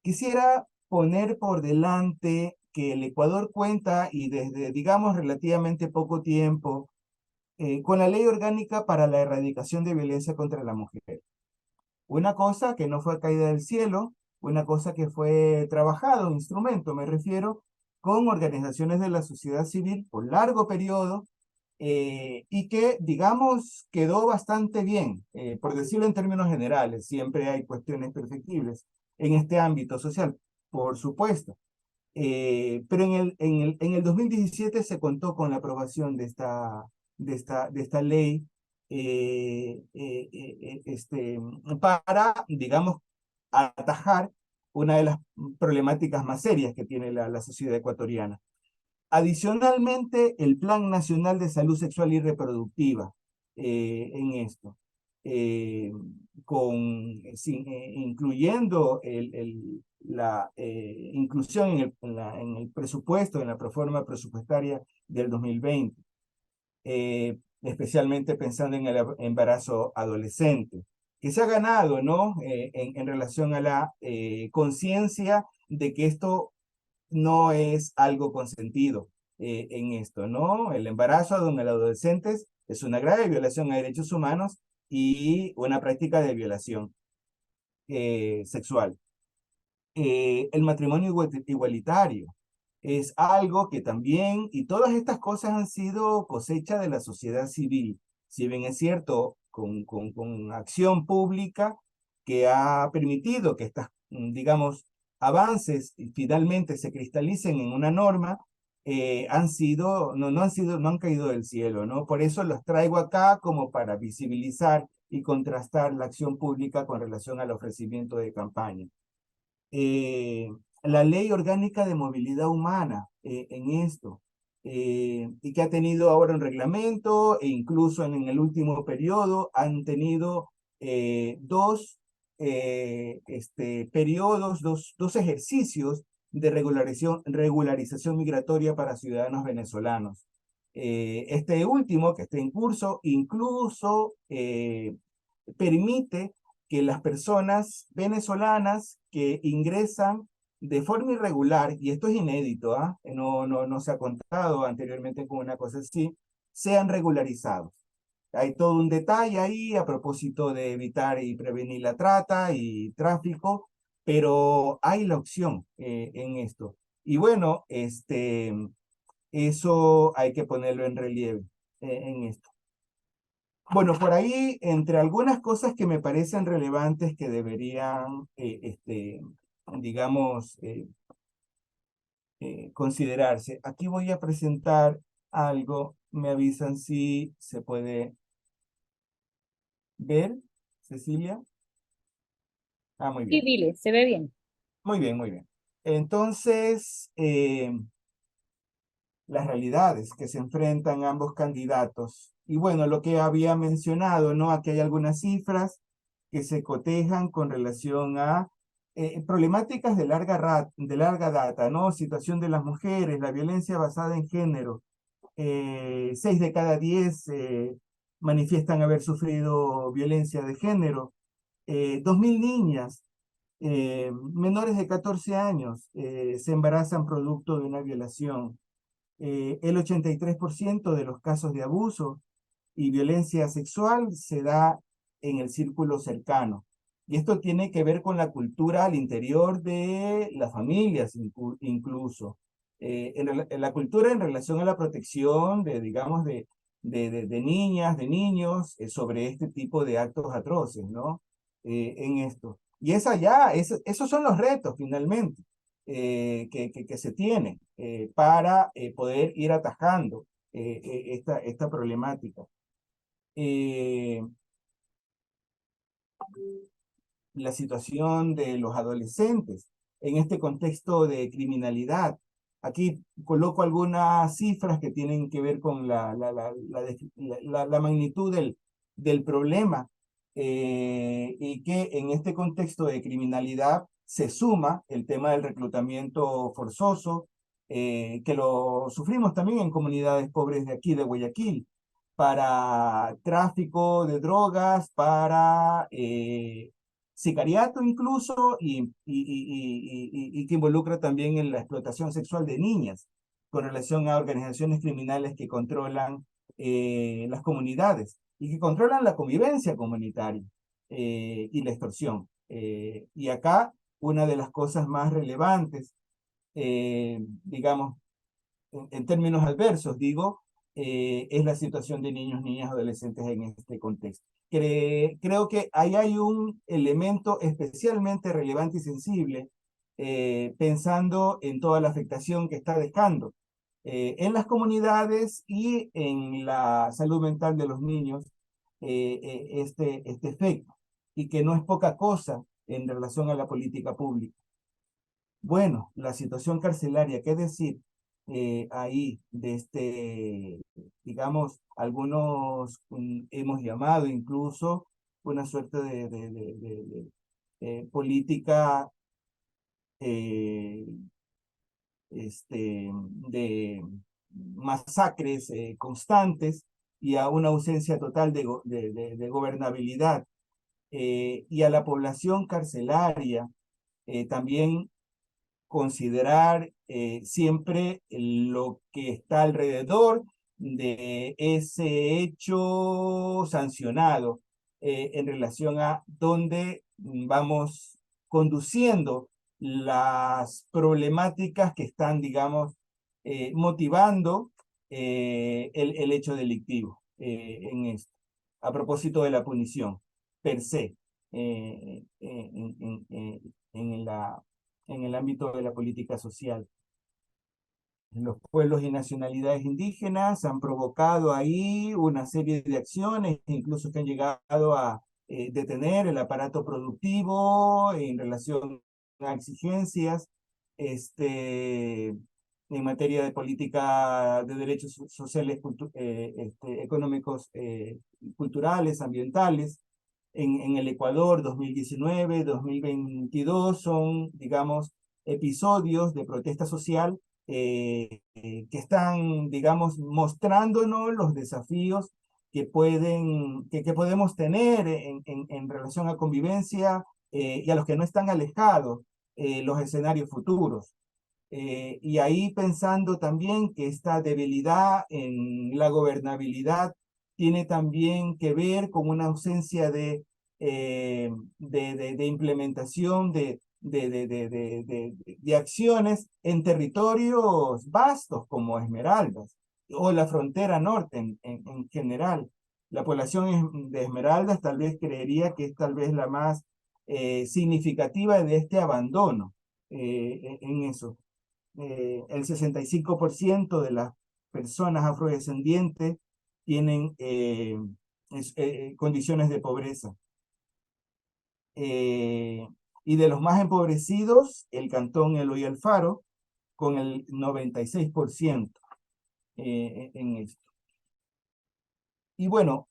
Quisiera poner por delante que el Ecuador cuenta, y desde, digamos, relativamente poco tiempo, con la Ley Orgánica para la Erradicación de Violencia contra la Mujer. Una cosa que no fue caída del cielo, una cosa que fue trabajado, un instrumento, me refiero, con organizaciones de la sociedad civil por largo periodo y que, digamos, quedó bastante bien, por decirlo en términos generales. Siempre hay cuestiones perfectibles en este ámbito social, por supuesto. Pero en el 2017 se contó con la aprobación de esta ley para, digamos, atajar una de las problemáticas más serias que tiene la sociedad ecuatoriana. Adicionalmente, el Plan Nacional de Salud Sexual y Reproductiva en esto, incluyendo la inclusión en el presupuesto, en la proforma presupuestaria del 2020, especialmente pensando en el embarazo adolescente, que se ha ganado, ¿no? En relación a la conciencia de que esto no es algo consentido en esto, ¿no? El embarazo en adolescentes es una grave violación a derechos humanos y una práctica de violación sexual. El matrimonio igualitario es algo que también, y todas estas cosas han sido cosecha de la sociedad civil, si bien es cierto, con acción pública que ha permitido que estas, digamos, avances finalmente se cristalicen en una norma, no han caído del cielo, ¿no? Por eso los traigo acá como para visibilizar y contrastar la acción pública con relación al ofrecimiento de campaña. La Ley Orgánica de Movilidad Humana en esto, y que ha tenido ahora un reglamento, e incluso en el último periodo han tenido dos periodos, dos ejercicios de regularización migratoria para ciudadanos venezolanos. Este último, que está en curso, incluso permite que las personas venezolanas que ingresan de forma irregular, y esto es inédito, no se ha contado anteriormente con una cosa así, sean regularizados. Hay todo un detalle ahí a propósito de evitar y prevenir la trata y tráfico, pero hay la opción en esto. Y bueno, eso hay que ponerlo en relieve en esto. Bueno, por ahí, entre algunas cosas que me parecen relevantes que deberían, digamos, considerarse. Aquí voy a presentar algo, me avisan si se puede ver, Cecilia. Ah, muy Sí, bien. dile, se ve bien. Muy bien, muy bien. Entonces, las realidades que se enfrentan ambos candidatos. Y bueno, lo que había mencionado, ¿no? Aquí hay algunas cifras que se cotejan con relación a problemáticas de larga data, ¿no? Situación de las mujeres, la violencia basada en género. 6 de cada 10 manifiestan haber sufrido violencia de género. 2.000 niñas menores de 14 años se embarazan producto de una violación. El 83% de los casos de abuso y violencia sexual se da en el círculo cercano. Y esto tiene que ver con la cultura al interior de las familias incluso. En la cultura en relación a la protección de, digamos, de niñas, de niños, sobre este tipo de actos atroces, ¿no? En esto. Y esos son los retos finalmente que se tienen para poder ir atajando esta problemática. La situación de los adolescentes en este contexto de criminalidad. Aquí coloco algunas cifras que tienen que ver con la magnitud del problema y que en este contexto de criminalidad se suma el tema del reclutamiento forzoso, que lo sufrimos también en comunidades pobres de aquí, de Guayaquil, para tráfico de drogas, para sicariato incluso, y que involucra también en la explotación sexual de niñas, con relación a organizaciones criminales que controlan las comunidades y que controlan la convivencia comunitaria y la extorsión. Y acá una de las cosas más relevantes, digamos, en términos adversos, digo, es la situación de niños, niñas, adolescentes en este contexto. Creo que ahí hay un elemento especialmente relevante y sensible, pensando en toda la afectación que está dejando en las comunidades y en la salud mental de los niños este efecto, y que no es poca cosa en relación a la política pública. Bueno, la situación carcelaria, ¿qué decir? Ahí, digamos, algunos hemos llamado incluso una suerte de política eh, de masacres constantes y a una ausencia total de gobernabilidad. Y a la población carcelaria también considerar siempre lo que está alrededor de ese hecho sancionado en relación a dónde vamos conduciendo las problemáticas que están, digamos, motivando el hecho delictivo en esto. A propósito de la punición per se, en en el ámbito de la política social. Los pueblos y nacionalidades indígenas han provocado ahí una serie de acciones, incluso que han llegado a detener el aparato productivo en relación a exigencias en materia de política de derechos sociales, económicos, culturales, ambientales. En el Ecuador 2019, 2022 son, digamos, episodios de protesta social que están, digamos, mostrándonos los desafíos que podemos tener en relación a convivencia y a los que no están alejados los escenarios futuros. Y ahí pensando también que esta debilidad en la gobernabilidad tiene también que ver con una ausencia de implementación de acciones en territorios vastos como Esmeraldas o la frontera norte en general. La población de Esmeraldas tal vez creería que es tal vez la más significativa de este abandono en eso. El 65% de las personas afrodescendientes tienen condiciones de pobreza. Y de los más empobrecidos, el cantón Eloy Alfaro, con el 96% en esto. Y bueno,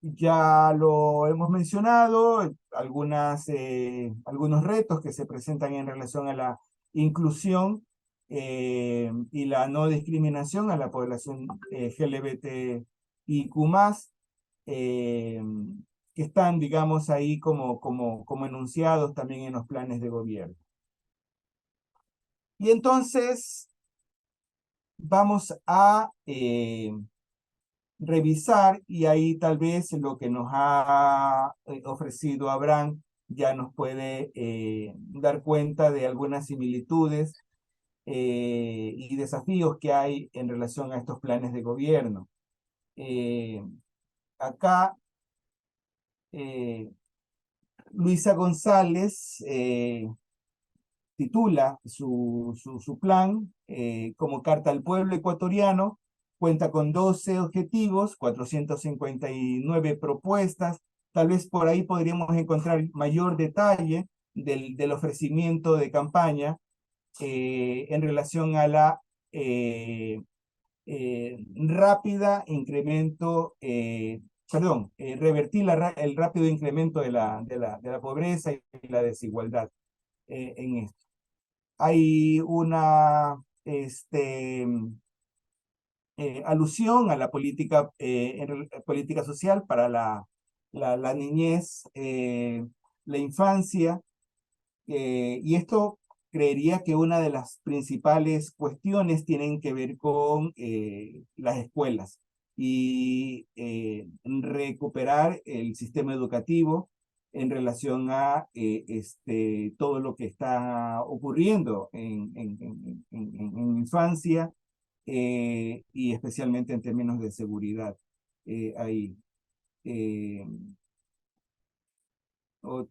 ya lo hemos mencionado, algunos retos que se presentan en relación a la inclusión y la no discriminación a la población LGBTIQ+, eh, que están, digamos, ahí como enunciados también en los planes de gobierno. Y entonces vamos a revisar y ahí tal vez lo que nos ha ofrecido Abraham ya nos puede dar cuenta de algunas similitudes y desafíos que hay en relación a estos planes de gobierno. Acá Luisa González titula su plan como Carta al Pueblo Ecuatoriano. Cuenta con 12 objetivos, 459 propuestas. Tal vez por ahí podríamos encontrar mayor detalle del ofrecimiento de campaña en relación a la rápida incremento, revertir el rápido incremento de la pobreza y la desigualdad en esto. Hay una alusión a la política, política social para la niñez, la infancia, y esto creería que una de las principales cuestiones tienen que ver con las escuelas y recuperar el sistema educativo en relación a todo lo que está ocurriendo en infancia y especialmente en términos de seguridad. Ahí. Por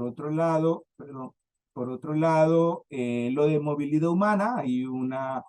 otro lado, perdón, por otro lado, lo de movilidad humana, hay una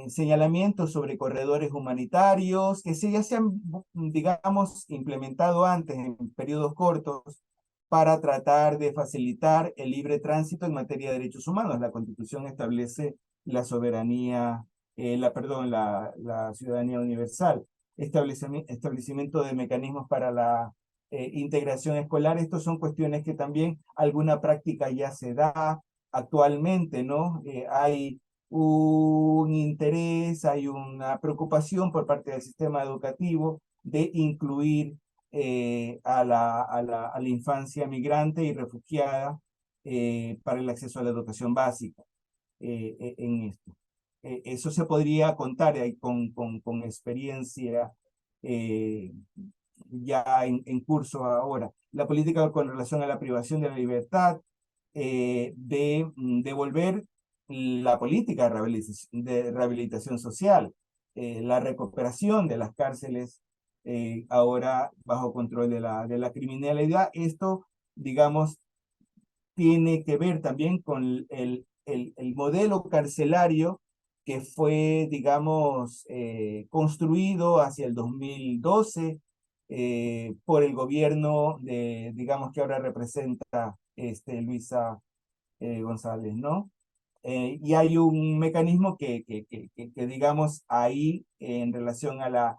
señalamientos sobre corredores humanitarios, que ya se han, digamos, implementado antes en periodos cortos para tratar de facilitar el libre tránsito en materia de derechos humanos. La Constitución establece la soberanía, la ciudadanía universal, establecimiento de mecanismos para la integración escolar. Estas son cuestiones que también alguna práctica ya se da actualmente, ¿no? Hay un interés, hay una preocupación por parte del sistema educativo de incluir a la infancia migrante y refugiada para el acceso a la educación básica en esto. Eso se podría contar con experiencia ya en curso ahora. La política con relación a la privación de la libertad, de devolver la política de rehabilitación social, la recuperación de las cárceles ahora bajo control de la criminalidad. Esto, digamos, tiene que ver también con el modelo carcelario que fue, digamos, construido hacia el 2012 por el gobierno de, digamos, que ahora representa Luisa González, ¿no? Y hay un mecanismo que digamos, ahí en relación a la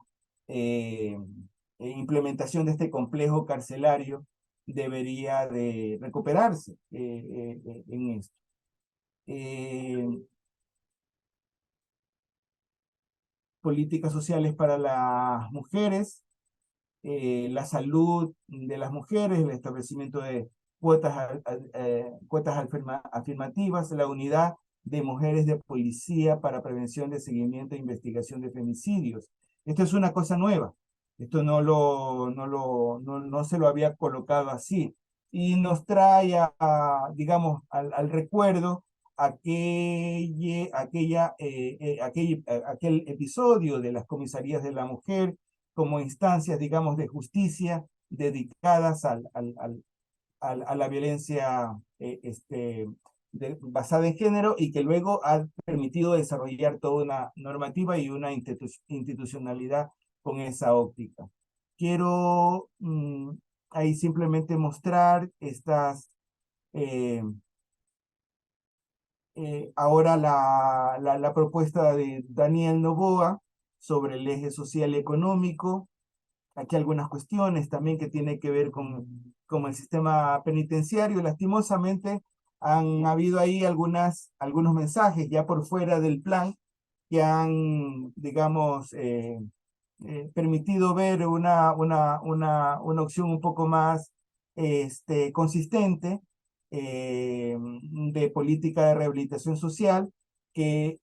implementación de este complejo carcelario debería de recuperarse en esto. Políticas sociales para las mujeres, la salud de las mujeres, el establecimiento de cuotas afirmativas, la unidad de mujeres de policía para prevención de seguimiento e investigación de femicidios. Esto es una cosa nueva. Esto no se lo había colocado así. Y nos trae, digamos, al recuerdo aquel episodio de las comisarías de la mujer como instancias, digamos, de justicia dedicadas a la violencia basada en género y que luego ha permitido desarrollar toda una normativa y una institucionalidad con esa óptica. Quiero ahí simplemente mostrar estas ahora la propuesta de Daniel Noboa sobre el eje social y económico. Aquí algunas cuestiones también que tienen que ver con el sistema penitenciario. Lastimosamente han habido ahí algunos mensajes ya por fuera del plan que han, digamos, permitido ver una opción un poco más consistente de política de rehabilitación social que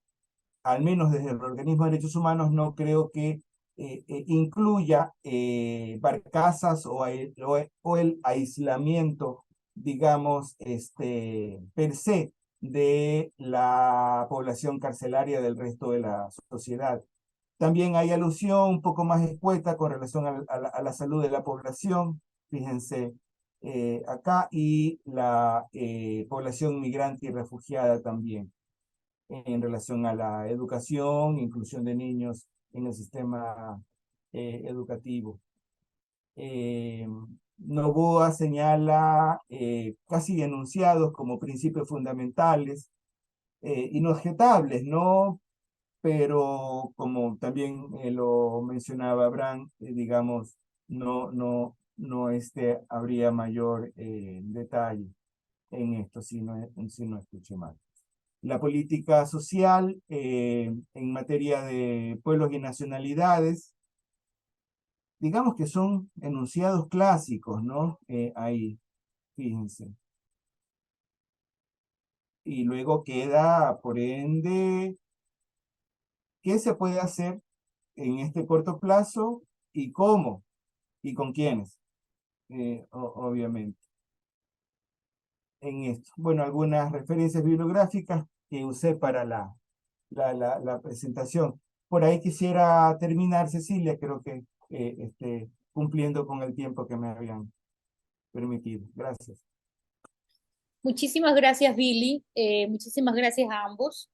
al menos desde el organismo de derechos humanos no creo que incluya barcazas o el aislamiento, digamos, per se de la población carcelaria del resto de la sociedad. También hay alusión un poco más escueta con relación a la salud de la población, fíjense acá, y la población migrante y refugiada también en relación a la educación, inclusión de niños en el sistema educativo. Noboa señala casi enunciados como principios fundamentales, inobjetables, ¿no? Pero como también lo mencionaba Abraham, digamos, no habría mayor detalle en esto si no escuché mal. La política social en materia de pueblos y nacionalidades, digamos que son enunciados clásicos, ¿no? Ahí, fíjense. Y luego queda, por ende, ¿qué se puede hacer en este corto plazo y cómo y con quiénes? Obviamente. En esto. Bueno, algunas referencias bibliográficas que usé para la presentación. Por ahí quisiera terminar, Cecilia, creo que cumpliendo con el tiempo que me habían permitido. Gracias. Muchísimas gracias, Billy. Muchísimas gracias a ambos.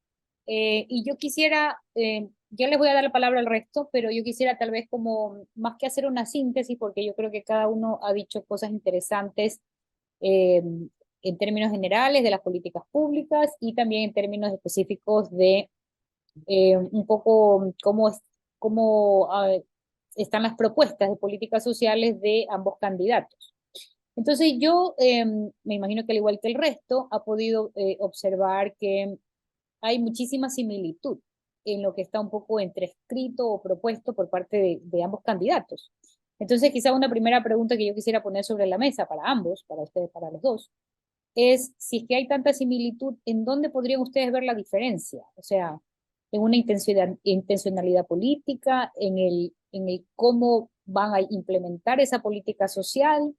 Y yo quisiera, ya les voy a dar la palabra al resto, pero yo quisiera tal vez como, más que hacer una síntesis, porque yo creo que cada uno ha dicho cosas interesantes eh, en términos generales de las políticas públicas y también en términos específicos de un poco cómo están las propuestas de políticas sociales de ambos candidatos. Entonces yo me imagino que al igual que el resto ha podido observar que hay muchísima similitud en lo que está un poco entre escrito o propuesto por parte de ambos candidatos. Entonces, quizá una primera pregunta que yo quisiera poner sobre la mesa para ambos, para ustedes, para los dos, es si es que hay tanta similitud, ¿en dónde podrían ustedes ver la diferencia? O sea, en una intencionalidad política, en el cómo van a implementar esa política social,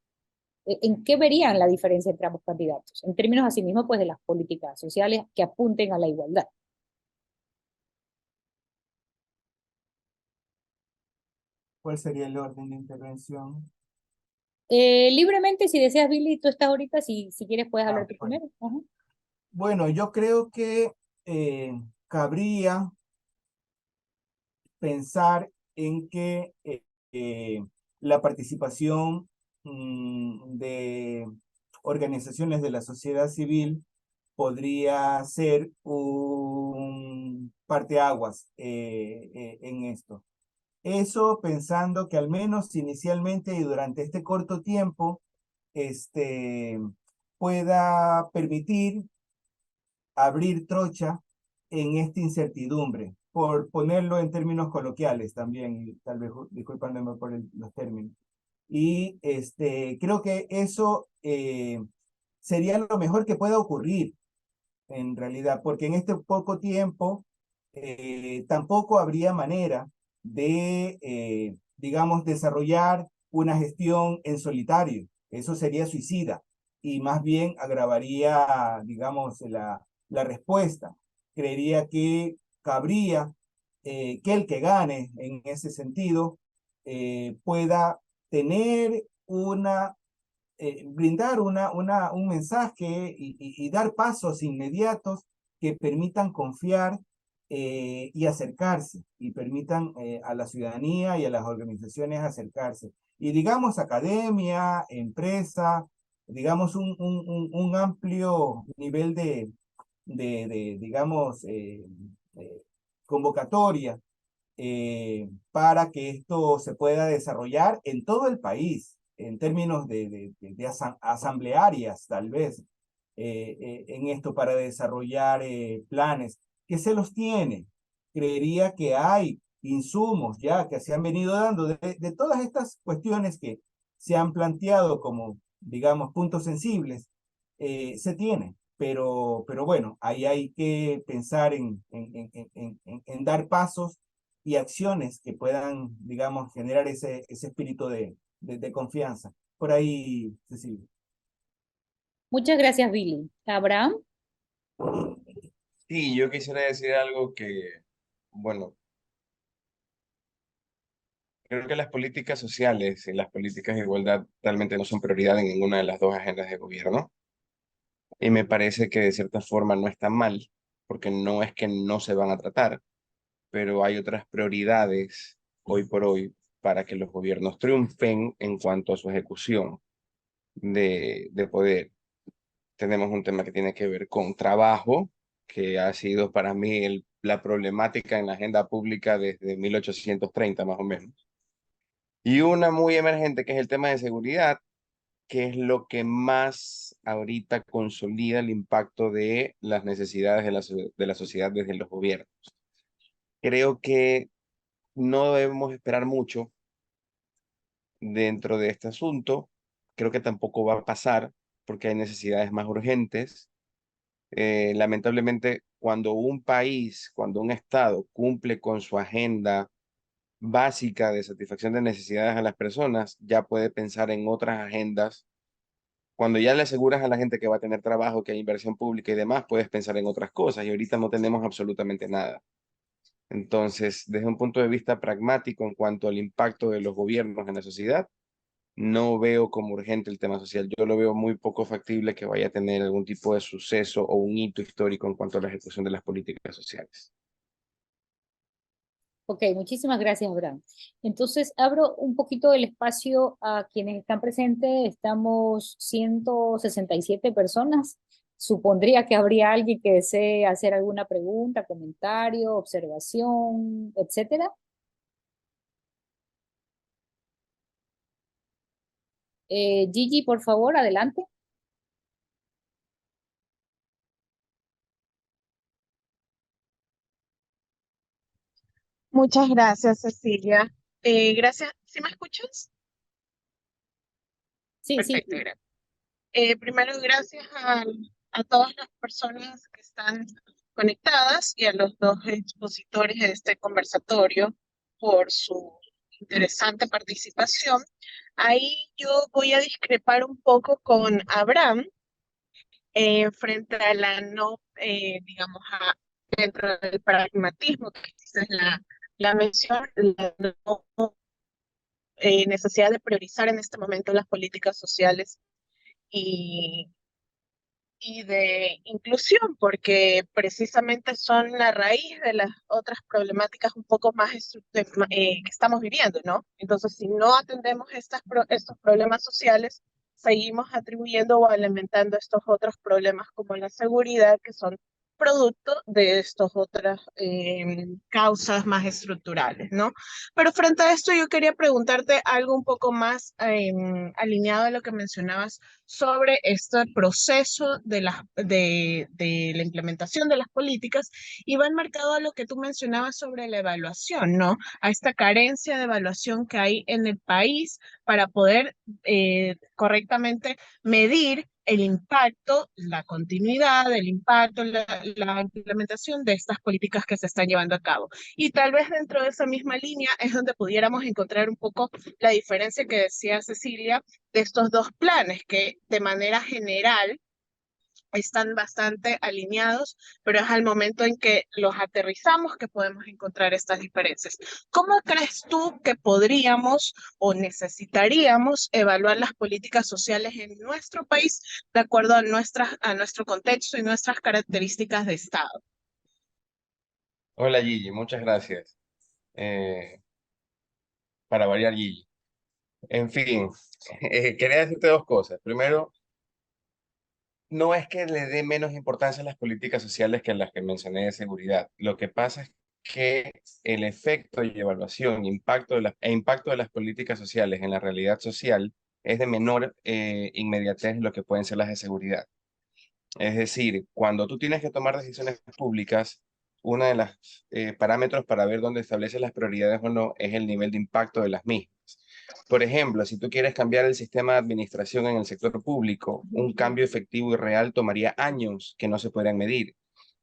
¿en qué verían la diferencia entre ambos candidatos? En términos asimismo, pues de las políticas sociales que apunten a la igualdad. ¿Cuál sería el orden de intervención? Libremente, si deseas, Billy, tú estás ahorita, si quieres puedes hablar tú Bueno. primero. Ajá. Bueno, yo creo que cabría pensar en que la participación de organizaciones de la sociedad civil podría ser un parteaguas en esto. Eso pensando que al menos inicialmente y durante este corto tiempo pueda permitir abrir trocha en esta incertidumbre, por ponerlo en términos coloquiales también, y tal vez disculpándome por los términos. Y creo que eso sería lo mejor que pueda ocurrir en realidad, porque en este poco tiempo tampoco habría manera de, digamos, desarrollar una gestión en solitario. Eso sería suicida y más bien agravaría, digamos, la respuesta. Creería que cabría que el que gane en ese sentido pueda tener brindar un mensaje y dar pasos inmediatos que permitan confiar y acercarse, y permitan a la ciudadanía y a las organizaciones acercarse. Y digamos academia, empresa, digamos un amplio nivel digamos, convocatoria para que esto se pueda desarrollar en todo el país, en términos de asamblearias, tal vez, en esto para desarrollar planes, que se los tiene. Creería que hay insumos ya que se han venido dando de todas estas cuestiones que se han planteado como, digamos, puntos sensibles, se tiene. Pero bueno, ahí hay que pensar en dar pasos y acciones que puedan, digamos, generar ese espíritu de confianza. Por ahí, Cecilia. Muchas gracias, Billy. Abraham. Sí, yo quisiera decir algo que, bueno, creo que las políticas sociales y las políticas de igualdad realmente no son prioridad en ninguna de las dos agendas de gobierno. Y me parece que de cierta forma no está mal, porque no es que no se van a tratar, pero hay otras prioridades hoy por hoy para que los gobiernos triunfen en cuanto a su ejecución de poder. Tenemos un tema que tiene que ver con trabajo, que ha sido para mí la problemática en la agenda pública desde 1830 más o menos. Y una muy emergente que es el tema de seguridad, que es lo que más ahorita consolida el impacto de las necesidades de la sociedad desde los gobiernos. Creo que no debemos esperar mucho dentro de este asunto. Creo que tampoco va a pasar porque hay necesidades más urgentes. Lamentablemente, cuando un país, cuando un estado cumple con su agenda básica de satisfacción de necesidades a las personas, ya puede pensar en otras agendas. Cuando ya le aseguras a la gente que va a tener trabajo, que hay inversión pública y demás, puedes pensar en otras cosas y ahorita no tenemos absolutamente nada. Entonces, desde un punto de vista pragmático en cuanto al impacto de los gobiernos en la sociedad, no veo como urgente el tema social. Yo lo veo muy poco factible que vaya a tener algún tipo de suceso o un hito histórico en cuanto a la ejecución de las políticas sociales. Ok, muchísimas gracias, Abraham. Entonces, abro un poquito el espacio a quienes están presentes. Estamos 167 personas. Supondría que habría alguien que desee hacer alguna pregunta, comentario, observación, etcétera. Gigi, por favor, adelante. Muchas gracias, Cecilia. Gracias. ¿Sí me escuchas? Sí, sí. Perfecto, gracias. Primero, gracias a todas las personas que están conectadas y a los dos expositores de este conversatorio por su interesante participación. Ahí yo voy a discrepar un poco con Abraham frente a la no, digamos, dentro del pragmatismo que quizás la mención, la no necesidad de priorizar en este momento las políticas sociales y, y de inclusión, porque precisamente son la raíz de las otras problemáticas un poco más que estamos viviendo, ¿no? Entonces, si no atendemos estos problemas sociales, seguimos atribuyendo o alimentando estos otros problemas como la seguridad, que son producto de estas otras causas más estructurales, ¿no? Pero frente a esto yo quería preguntarte algo un poco más alineado a lo que mencionabas sobre este proceso de la implementación de las políticas y va enmarcado a lo que tú mencionabas sobre la evaluación, ¿no? A esta carencia de evaluación que hay en el país para poder correctamente medir el impacto, la continuidad, el impacto, la implementación de estas políticas que se están llevando a cabo. Y tal vez dentro de esa misma línea es donde pudiéramos encontrar un poco la diferencia que decía Cecilia de estos dos planes que de manera general están bastante alineados, pero es al momento en que los aterrizamos que podemos encontrar estas diferencias. ¿Cómo crees tú que podríamos o necesitaríamos evaluar las políticas sociales en nuestro país de acuerdo a nuestro contexto y nuestras características de Estado? Hola Gigi, muchas gracias. Eh, para variar, Gigi. En fin, quería decirte dos cosas. Primero, no es que le dé menos importancia a las políticas sociales que a las que mencioné de seguridad. Lo que pasa es que el efecto y evaluación e impacto de las políticas sociales en la realidad social es de menor inmediatez de lo que pueden ser las de seguridad. Es decir, cuando tú tienes que tomar decisiones públicas, uno de los parámetros para ver dónde estableces las prioridades o no es el nivel de impacto de las mismas. Por ejemplo, si tú quieres cambiar el sistema de administración en el sector público, un cambio efectivo y real tomaría años que no se podrían medir.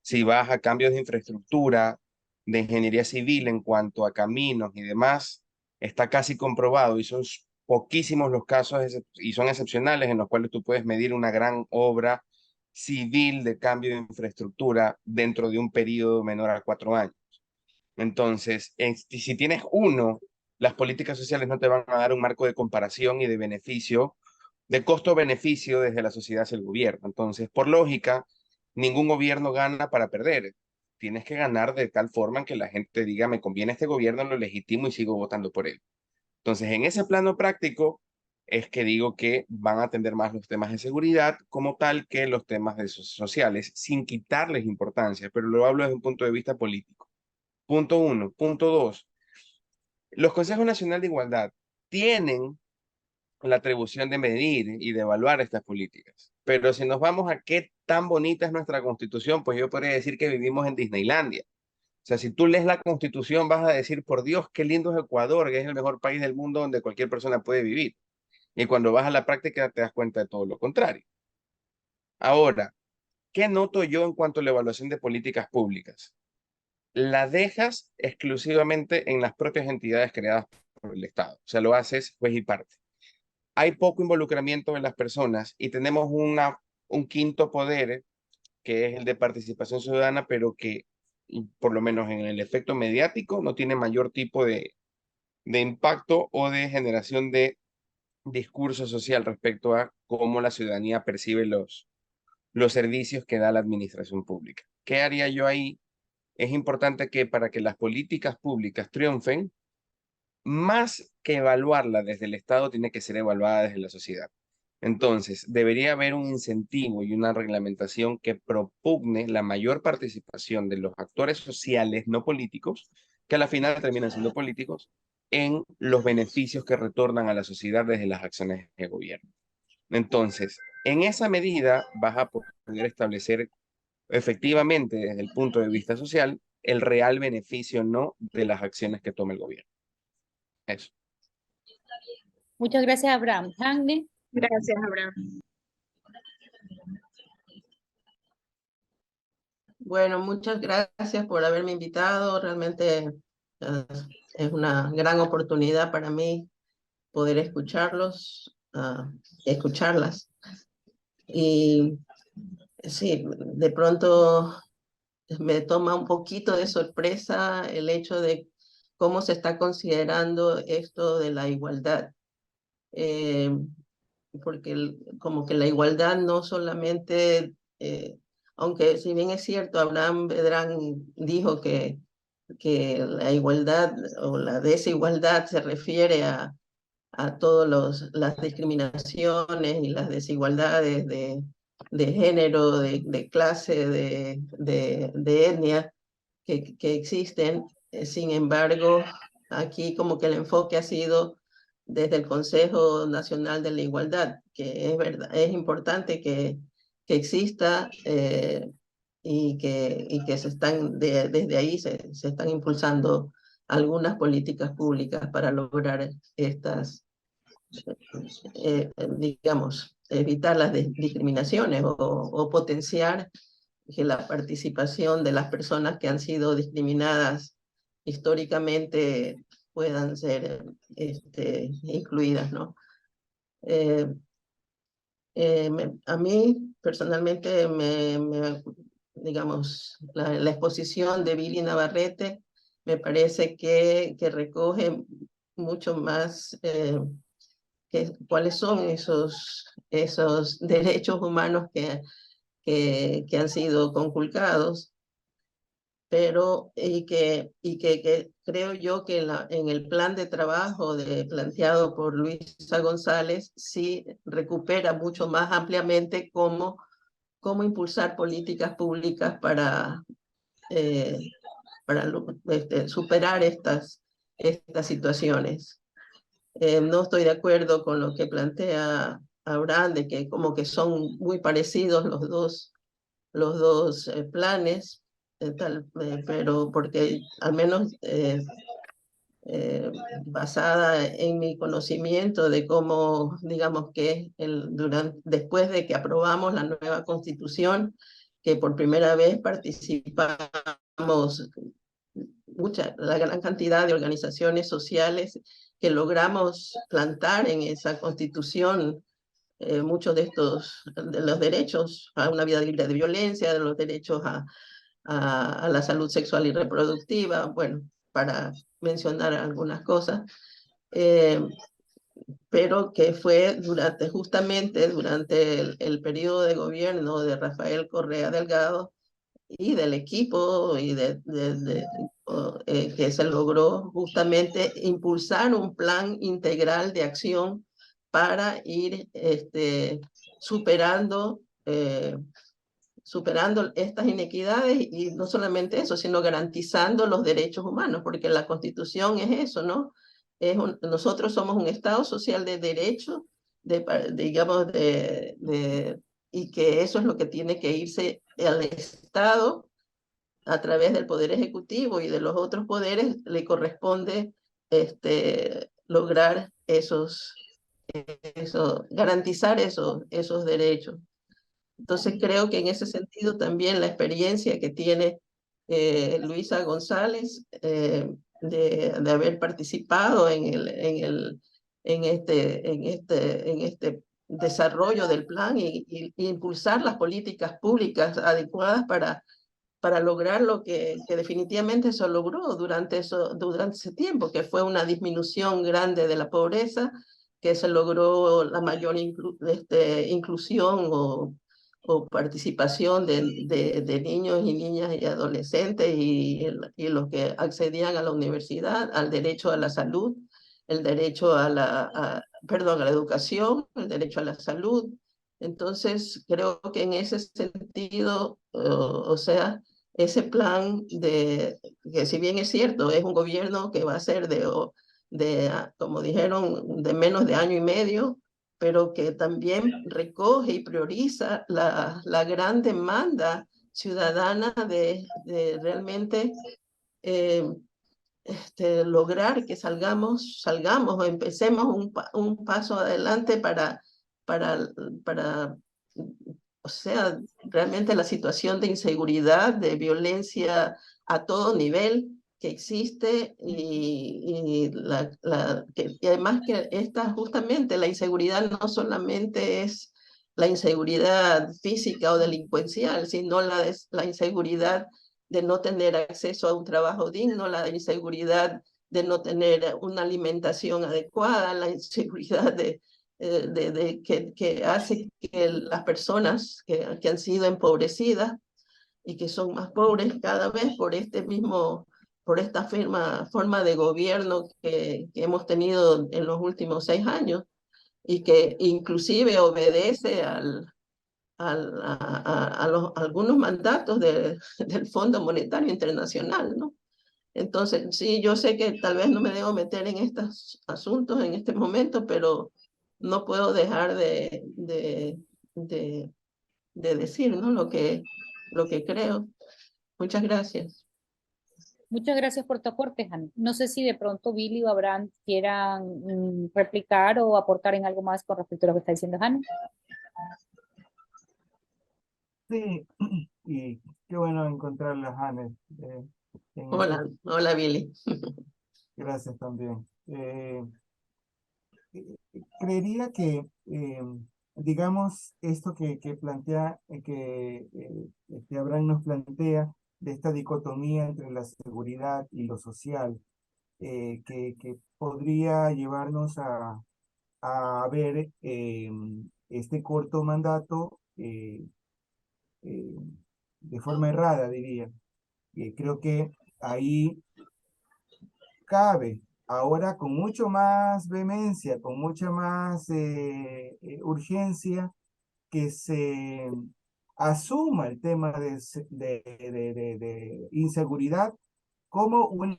Si vas a cambios de infraestructura, de ingeniería civil en cuanto a caminos y demás, está casi comprobado y son poquísimos los casos y son excepcionales en los cuales tú puedes medir una gran obra civil de cambio de infraestructura dentro de un periodo menor a 4 años. Entonces, si tienes uno, las políticas sociales no te van a dar un marco de comparación y de beneficio, de costo-beneficio desde la sociedad hacia el gobierno. Entonces, por lógica, ningún gobierno gana para perder. Tienes que ganar de tal forma en que la gente diga, me conviene este gobierno, lo legitimo y sigo votando por él. Entonces, en ese plano práctico, es que digo que van a atender más los temas de seguridad como tal que los temas sociales, sin quitarles importancia, pero lo hablo desde un punto de vista político. Punto uno. Punto dos. Los Consejos Nacional de Igualdad tienen la atribución de medir y de evaluar estas políticas. Pero si nos vamos a qué tan bonita es nuestra Constitución, pues yo podría decir que vivimos en Disneylandia. O sea, si tú lees la Constitución, vas a decir, por Dios, qué lindo es Ecuador, que es el mejor país del mundo donde cualquier persona puede vivir. Y cuando vas a la práctica te das cuenta de todo lo contrario. Ahora, ¿qué noto yo en cuanto a la evaluación de políticas públicas? La dejas exclusivamente en las propias entidades creadas por el Estado. O sea, lo haces juez y parte. Hay poco involucramiento de las personas y tenemos un quinto poder, que es el de participación ciudadana, pero que por lo menos en el efecto mediático no tiene mayor tipo de impacto o de generación de discurso social respecto a cómo la ciudadanía percibe los servicios que da la administración pública. ¿Qué haría yo ahí? Es importante que para que las políticas públicas triunfen, más que evaluarla desde el Estado, tiene que ser evaluada desde la sociedad. Entonces, debería haber un incentivo y una reglamentación que propugne la mayor participación de los actores sociales no políticos, que a la final terminan siendo políticos, en los beneficios que retornan a la sociedad desde las acciones de gobierno. Entonces, en esa medida vas a poder establecer efectivamente desde el punto de vista social el real beneficio no de las acciones que toma el gobierno. Eso. Muchas gracias, Abraham. Hanne. Gracias, Abraham. Bueno, muchas gracias por haberme invitado. Realmente es una gran oportunidad para mí poder escucharlos, escucharlas. Y sí, de pronto me toma un poquito de sorpresa el hecho de cómo se está considerando esto de la igualdad. Porque como que la igualdad no solamente, aunque si bien es cierto, Abraham Bedrán dijo que la igualdad o la desigualdad se refiere a todas las discriminaciones y las desigualdades de género, de clase, de etnia que existen. Sin embargo, aquí como que el enfoque ha sido desde el Consejo Nacional de la Igualdad, que es verdad, es importante que exista y que se están, desde ahí se están impulsando algunas políticas públicas para lograr estas, digamos, evitar las discriminaciones o potenciar que la participación de las personas que han sido discriminadas históricamente puedan ser incluidas, ¿no? A mí personalmente digamos, la exposición de Billy Navarrete me parece que recoge mucho más cuáles son esos derechos humanos que han sido conculcados, pero que creo yo que en el plan de trabajo planteado por Luisa González sí recupera mucho más ampliamente cómo impulsar políticas públicas para superar estas situaciones. No estoy de acuerdo con lo que plantea Abraham, de que como que son muy parecidos los dos planes, pero porque al menos basada en mi conocimiento de cómo, digamos que después de que aprobamos la nueva constitución, que por primera vez participamos la gran cantidad de organizaciones sociales que logramos plantar en esa constitución muchos de los derechos a una vida libre de violencia, de los derechos a la salud sexual y reproductiva, bueno, para mencionar algunas cosas, pero que fue justamente durante el periodo de gobierno de Rafael Correa Delgado y del equipo y que se logró justamente impulsar un plan integral de acción para ir superando estas inequidades y no solamente eso, sino garantizando los derechos humanos, porque la Constitución es eso, ¿no? Nosotros somos un Estado social de derecho, digamos, y que eso es lo que tiene que irse al Estado a través del Poder Ejecutivo y de los otros poderes, le corresponde lograr garantizar esos derechos. Entonces creo que en ese sentido también la experiencia que tiene Luisa González de haber participado en este desarrollo del plan y impulsar las políticas públicas adecuadas para lograr lo que definitivamente se logró durante ese tiempo, que fue una disminución grande de la pobreza, que se logró la mayor inclusión o participación de niños y niñas y adolescentes y los que accedían a la universidad, al derecho a la salud, el derecho a perdón, a la educación, el derecho a la salud. Entonces, creo que en ese sentido, o sea, ese plan que si bien es cierto, es un gobierno que va a ser como dijeron, de menos de año y medio, pero que también recoge y prioriza la gran demanda ciudadana de realmente lograr que salgamos o empecemos un paso adelante para, o sea, realmente la situación de inseguridad, de violencia a todo nivel que existe y además que justamente la inseguridad no solamente es la inseguridad física o delincuencial, sino la inseguridad de no tener acceso a un trabajo digno, la inseguridad de no tener una alimentación adecuada, la inseguridad que hace que las personas que han sido empobrecidas y que son más pobres cada vez por esta forma de gobierno que hemos tenido en los últimos 6 años y que inclusive obedece algunos mandatos del Fondo Monetario Internacional, ¿no? Entonces, sí, yo sé que tal vez no me debo meter en estos asuntos en este momento, pero no puedo dejar de decir, ¿no? Lo que creo. Muchas gracias. Muchas gracias por tu aporte, Jani. No sé si de pronto Billy o Abraham quieran replicar o aportar en algo más con respecto a lo que está diciendo Jani. Sí, y qué bueno encontrarla, Hannes. Hola, hola Billy. Gracias también. Creería que, digamos, esto que plantea, que Abraham nos plantea, de esta dicotomía entre la seguridad y lo social, que podría llevarnos a ver este corto mandato de forma errada, diría. Creo que ahí cabe ahora con mucho más vehemencia, con mucha más urgencia, que se asuma el tema de inseguridad como una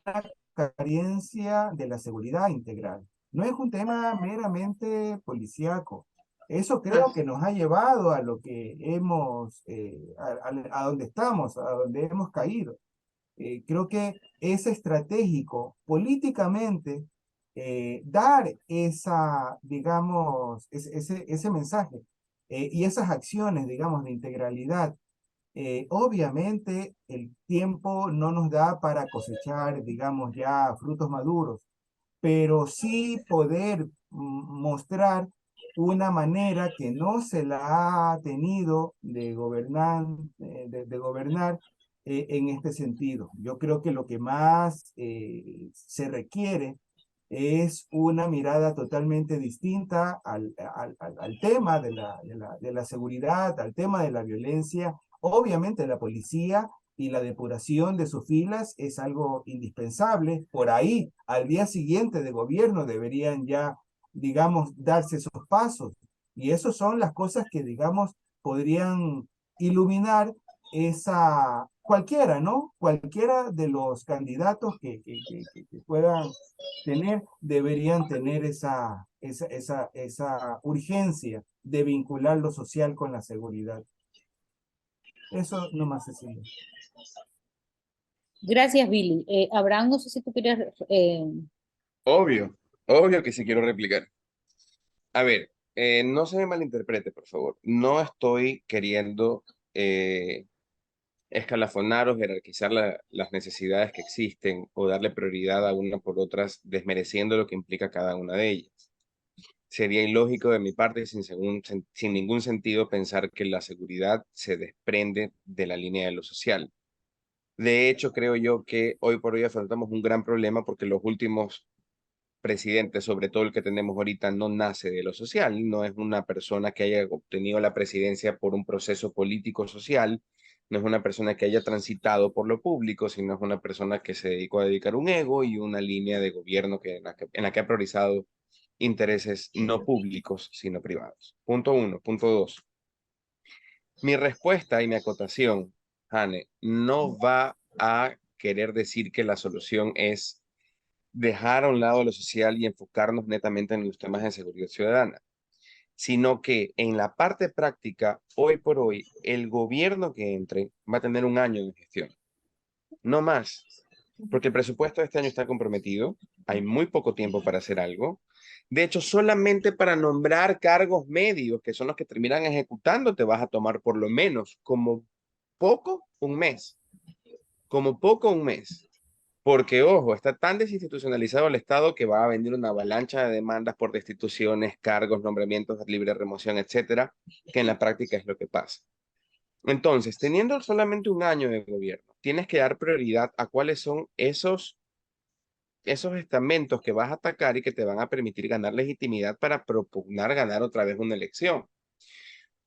carencia de la seguridad integral. No es un tema meramente policíaco. Eso creo que nos ha llevado a lo que hemos, a donde estamos, a donde hemos caído. Creo que es estratégico políticamente dar digamos, ese mensaje y esas acciones, digamos, de integralidad. Obviamente el tiempo no nos da para cosechar, digamos, ya frutos maduros, pero sí poder mostrar una manera que no se la ha tenido de gobernar en este sentido. Yo creo que lo que más se requiere es una mirada totalmente distinta al tema de la seguridad, al tema de la violencia. Obviamente la policía y la depuración de sus filas es algo indispensable. Por ahí, al día siguiente de gobierno deberían ya, digamos, darse esos pasos. Y esas son las cosas que, digamos, podrían iluminar cualquiera, ¿no? Cualquiera de los candidatos que puedan tener, deberían tener esa urgencia de vincular lo social con la seguridad. Eso nomás, Cecilia. Gracias, Billy. Abraham, no sé si tú quieres... Obvio, obvio que sí quiero replicar. A ver, no se me malinterprete, por favor. No estoy queriendo escalafonar o jerarquizar las necesidades que existen o darle prioridad a una por otras, desmereciendo lo que implica cada una de ellas. Sería ilógico de mi parte sin ningún sentido pensar que la seguridad se desprende de la línea de lo social. De hecho, creo yo que hoy por hoy afrontamos un gran problema porque los últimos presidente, sobre todo el que tenemos ahorita, no nace de lo social, no es una persona que haya obtenido la presidencia por un proceso político-social, no es una persona que haya transitado por lo público, sino es una persona que se dedicó a dedicar un ego y una línea de gobierno en la que ha priorizado intereses no públicos, sino privados. Punto uno. Punto dos. Mi respuesta y mi acotación, Jane, no va a querer decir que la solución es dejar a un lado lo social y enfocarnos netamente en los temas de seguridad ciudadana, sino que en la parte práctica, hoy por hoy, el gobierno que entre va a tener un año de gestión, no más, porque el presupuesto de este año está comprometido, hay muy poco tiempo para hacer algo. De hecho, solamente para nombrar cargos medios, que son los que terminan ejecutando, te vas a tomar por lo menos como poco un mes, como poco un mes. Porque, ojo, está tan desinstitucionalizado el Estado que va a venir una avalancha de demandas por destituciones, cargos, nombramientos de libre remoción, etcétera, que en la práctica es lo que pasa. Entonces, teniendo solamente un año de gobierno, tienes que dar prioridad a cuáles son esos estamentos que vas a atacar y que te van a permitir ganar legitimidad para propugnar ganar otra vez una elección.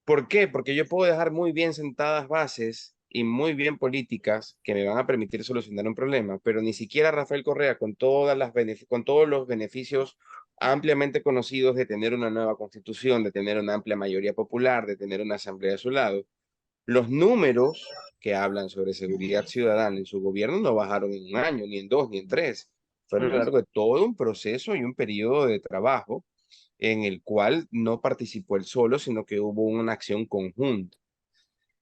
¿Por qué? Porque yo puedo dejar muy bien sentadas bases y muy bien políticas que me van a permitir solucionar un problema, pero ni siquiera Rafael Correa, con todos los beneficios ampliamente conocidos de tener una nueva constitución, de tener una amplia mayoría popular, de tener una asamblea a su lado, los números que hablan sobre seguridad ciudadana en su gobierno no bajaron en un año, ni en dos, ni en tres. Fueron a lo largo de todo un proceso y un periodo de trabajo en el cual no participó él solo, sino que hubo una acción conjunta.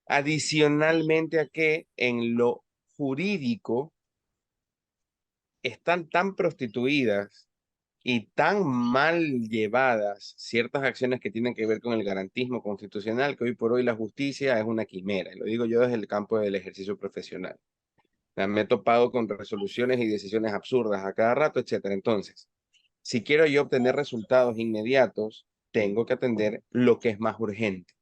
Adicionalmente a que en lo jurídico están tan prostituidas y tan mal llevadas ciertas acciones que tienen que ver con el garantismo constitucional que hoy por hoy la justicia es una quimera. Y lo digo yo desde el campo del ejercicio profesional. Me he topado con resoluciones y decisiones absurdas a cada rato, etcétera. Entonces, si quiero yo obtener resultados inmediatos, tengo que atender lo que es más urgente.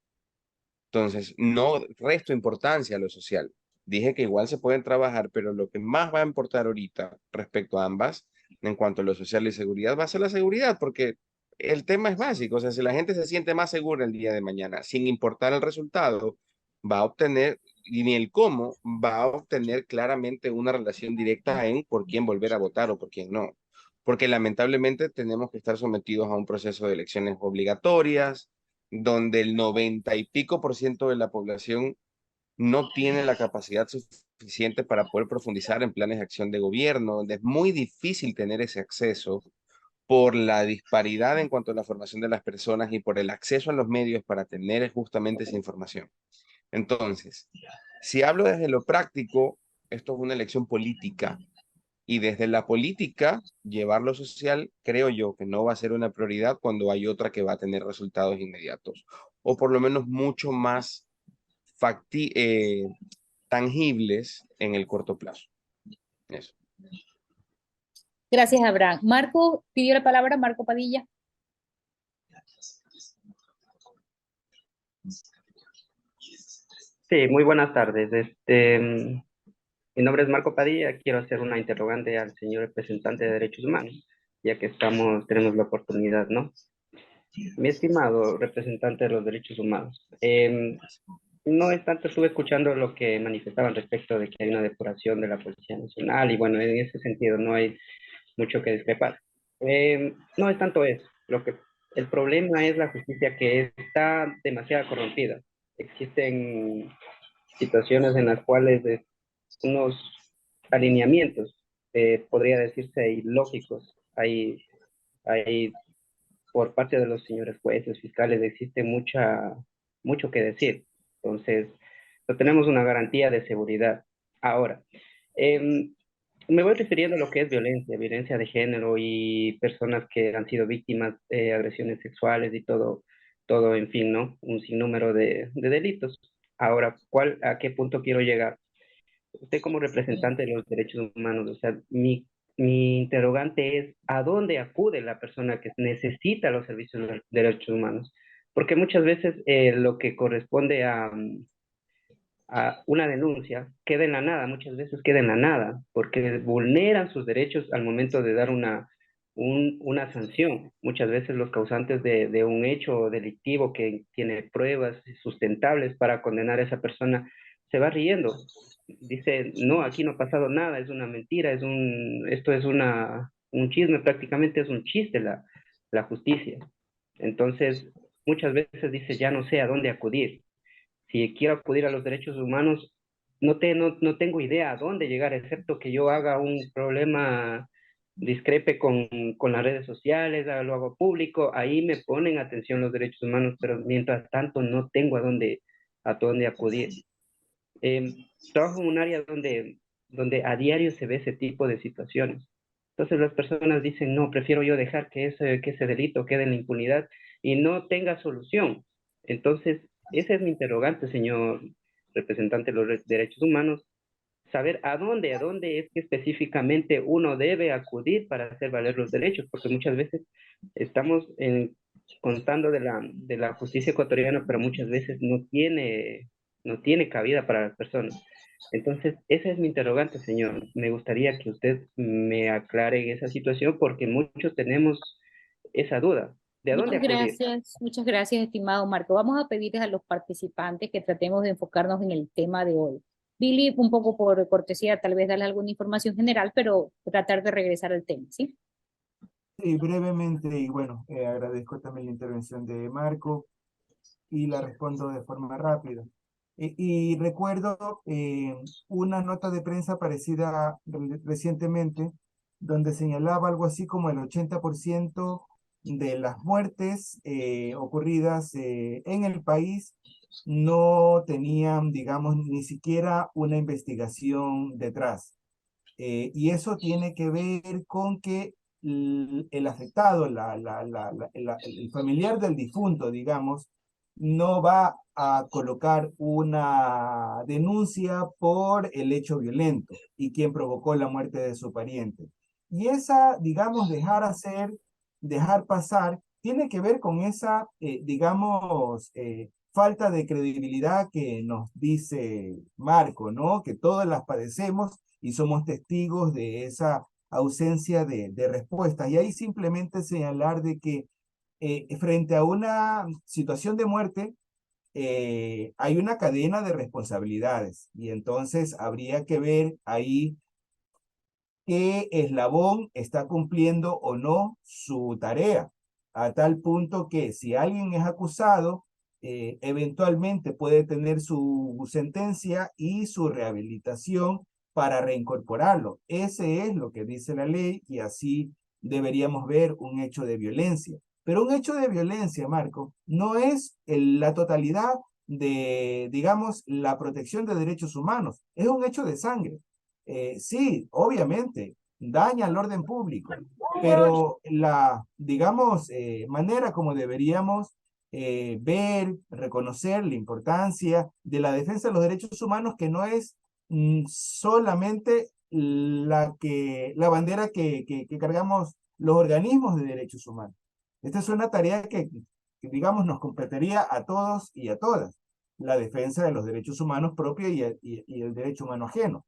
Entonces, no resto importancia a lo social. Dije que igual se pueden trabajar, pero lo que más va a importar ahorita respecto a ambas, en cuanto a lo social y seguridad, va a ser la seguridad, porque el tema es básico. O sea, si la gente se siente más segura el día de mañana, sin importar el resultado, va a obtener, y ni el cómo, va a obtener claramente una relación directa en por quién volver a votar o por quién no. Porque lamentablemente tenemos que estar sometidos a un proceso de elecciones obligatorias, donde el 90 y pico% de la población no tiene la capacidad suficiente para poder profundizar en planes de acción de gobierno, donde es muy difícil tener ese acceso por la disparidad en cuanto a la formación de las personas y por el acceso a los medios para tener justamente esa información. Entonces, si hablo desde lo práctico, esto es una elección política y desde la política, llevar lo social, creo yo que no va a ser una prioridad cuando hay otra que va a tener resultados inmediatos, o por lo menos mucho más tangibles en el corto plazo. Eso. Gracias, Abraham. Marco pidió la palabra, Marco Padilla. Sí, muy buenas tardes. Mi nombre es Marco Padilla. Quiero hacer una interrogante al señor representante de Derechos Humanos, ya que tenemos la oportunidad, ¿no? Mi estimado representante de los derechos humanos, no es tanto, estuve escuchando lo que manifestaban respecto de que hay una depuración de la Policía Nacional y bueno, en ese sentido no hay mucho que discrepar. No es tanto eso, el problema es la justicia que está demasiado corrompida. Existen situaciones en las cuales unos alineamientos, podría decirse, ilógicos, hay por parte de los señores jueces, fiscales, existe mucho que decir. Entonces, no tenemos una garantía de seguridad. Ahora, me voy refiriendo a lo que es violencia de género y personas que han sido víctimas de agresiones sexuales y todo, en fin, ¿no? Un sinnúmero de delitos. Ahora, ¿a qué punto quiero llegar? Usted como representante de los derechos humanos, o sea, mi interrogante es, ¿a dónde acude la persona que necesita los servicios de los derechos humanos? Porque muchas veces lo que corresponde a una denuncia queda en la nada, muchas veces queda en la nada, porque vulneran sus derechos al momento de dar una sanción. Muchas veces los causantes de un hecho delictivo que tiene pruebas sustentables para condenar a esa persona se va riendo. Dice, no, aquí no ha pasado nada, es una mentira, esto es un chisme, prácticamente es un chiste la justicia. Entonces, muchas veces dice, ya no sé a dónde acudir. Si quiero acudir a los derechos humanos, no tengo idea a dónde llegar, excepto que yo haga un problema, discrepe con las redes sociales, lo hago público, ahí me ponen atención los derechos humanos, pero mientras tanto no tengo a dónde acudir. Eh, Trabajo en un área donde a diario se ve ese tipo de situaciones. Entonces las personas dicen, no, prefiero yo dejar que ese delito quede en la impunidad y no tenga solución. Entonces, ese es mi interrogante, señor representante de los derechos humanos, saber a dónde es que específicamente uno debe acudir para hacer valer los derechos, porque muchas veces estamos contando de la justicia ecuatoriana, pero muchas veces no tiene cabida para las personas. Entonces, esa es mi interrogante, señor. Me gustaría que usted me aclare esa situación porque muchos tenemos esa duda. ¿De a dónde acudir? Muchas gracias, estimado Marco. Vamos a pedirles a los participantes que tratemos de enfocarnos en el tema de hoy. Billy, un poco por cortesía, tal vez darle alguna información general, pero tratar de regresar al tema, ¿sí? Sí, brevemente, y bueno, agradezco también la intervención de Marco y la respondo de forma rápida. Y recuerdo una nota de prensa parecida recientemente, donde señalaba algo así como el 80% de las muertes ocurridas en el país no tenían, digamos, ni siquiera una investigación detrás. Y eso tiene que ver con que el afectado, el familiar del difunto, digamos, no va a colocar una denuncia por el hecho violento y quien provocó la muerte de su pariente. Y esa, digamos, dejar pasar, tiene que ver con esa, digamos, falta de credibilidad que nos dice Marco, ¿no? Que todas las padecemos y somos testigos de esa ausencia de respuestas. Y ahí simplemente señalar de que frente a una situación de muerte, hay una cadena de responsabilidades y entonces habría que ver ahí qué eslabón está cumpliendo o no su tarea, a tal punto que si alguien es acusado, eventualmente puede tener su sentencia y su rehabilitación para reincorporarlo. Ese es lo que dice la ley y así deberíamos ver un hecho de violencia. Pero un hecho de violencia, Marco, no es la totalidad de, digamos, la protección de derechos humanos. Es un hecho de sangre. Sí, obviamente, daña al orden público, pero la, digamos, manera como deberíamos ver, reconocer la importancia de la defensa de los derechos humanos, que no es solamente la bandera que cargamos los organismos de derechos humanos. Esta es una tarea que, digamos, nos competiría a todos y a todas, la defensa de los derechos humanos propios y el derecho humano ajeno.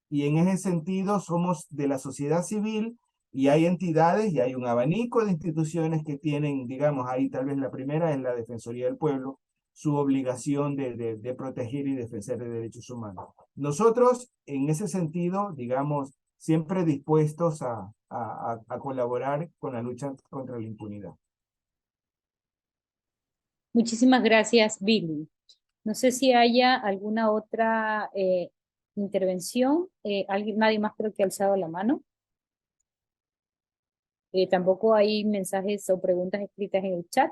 Y en ese sentido somos de la sociedad civil y hay entidades y hay un abanico de instituciones que tienen, digamos, ahí tal vez la primera es la Defensoría del Pueblo, su obligación de proteger y defender de derechos humanos. Nosotros, en ese sentido, digamos, siempre dispuestos a colaborar con la lucha contra la impunidad. Muchísimas gracias, Billy. No sé si haya alguna otra intervención. Nadie más creo que ha alzado la mano. Tampoco hay mensajes o preguntas escritas en el chat.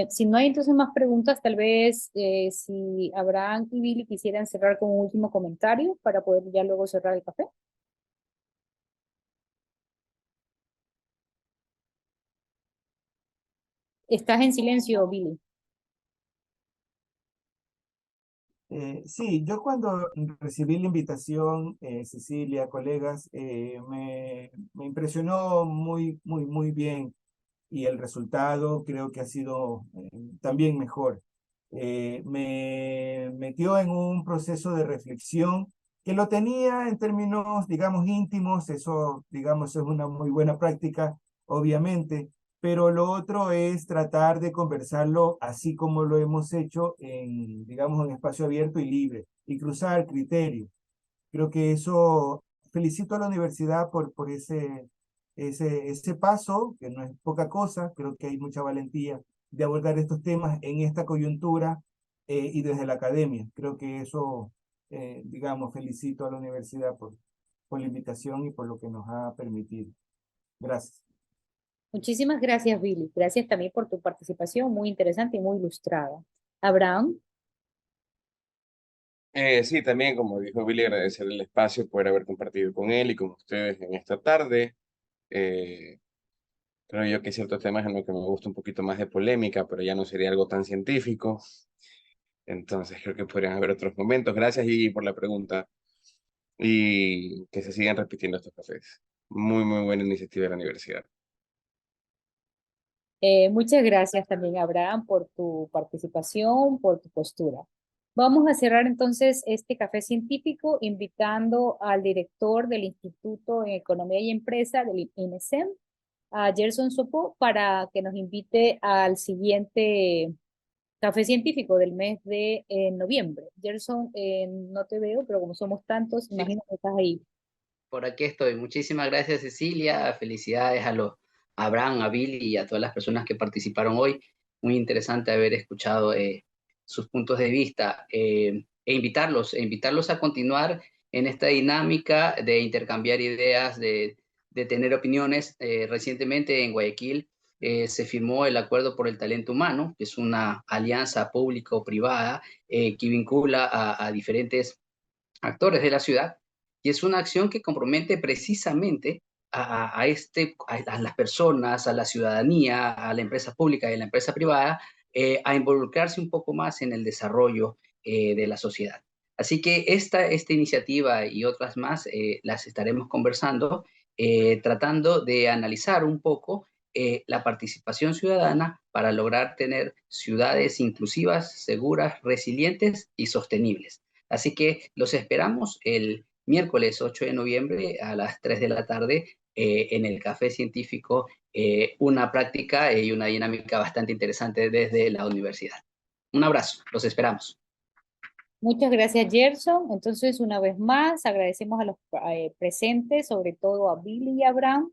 Si no hay entonces más preguntas, tal vez si Abraham y Billy quisieran cerrar con un último comentario para poder ya luego cerrar el café. Estás en silencio, Billy. Sí, yo cuando recibí la invitación, Cecilia, colegas, me impresionó muy bien y el resultado creo que ha sido también mejor. me metió en un proceso de reflexión que lo tenía en términos, digamos, íntimos. Eso, digamos, es una muy buena práctica, obviamente, pero lo otro es tratar de conversarlo así como lo hemos hecho en, digamos, en espacio abierto y libre, y cruzar criterios. Creo que eso, felicito a la universidad por ese paso, que no es poca cosa. Creo que hay mucha valentía de abordar estos temas en esta coyuntura y desde la academia. Creo que eso, digamos, felicito a la universidad por la invitación y por lo que nos ha permitido. Gracias. Muchísimas gracias, Billy. Gracias también por tu participación, muy interesante y muy ilustrada. Abraham. Sí, también, como dijo Billy, agradecer el espacio, poder haber compartido con él y con ustedes en esta tarde. Eh, Creo yo que hay ciertos temas en los que me gusta un poquito más de polémica, pero ya no sería algo tan científico. Entonces creo que podrían haber otros momentos. Gracias y por la pregunta. Y que se sigan repitiendo estos cafés. Muy, muy buena iniciativa de la universidad. Muchas gracias también, Abraham, por tu participación, por tu postura. Vamos a cerrar entonces este café científico invitando al director del Instituto en Economía y Empresa del INESEM, a Gerson Sopo, para que nos invite al siguiente café científico del mes de noviembre. Gerson, no te veo, pero como somos tantos, imagino que estás ahí. Por aquí estoy. Muchísimas gracias, Cecilia. Felicidades a Abraham, a Billy y a todas las personas que participaron hoy. Muy interesante haber escuchado sus puntos de vista e invitarlos a continuar en esta dinámica de intercambiar ideas, de tener opiniones. Recientemente en Guayaquil se firmó el Acuerdo por el Talento Humano, que es una alianza público-privada que vincula a diferentes actores de la ciudad, y es una acción que compromete precisamente a las personas, a la ciudadanía, a la empresa pública y a la empresa privada, a involucrarse un poco más en el desarrollo de la sociedad. Así que esta iniciativa y otras más las estaremos conversando, tratando de analizar un poco la participación ciudadana para lograr tener ciudades inclusivas, seguras, resilientes y sostenibles. Así que los esperamos el miércoles 8 de noviembre a las 3 de la tarde en el Café Científico, una práctica y una dinámica bastante interesante desde la universidad. Un abrazo, los esperamos. Muchas gracias, Gerson. Entonces, una vez más, agradecemos a los presentes, sobre todo a Billy y a Abraham,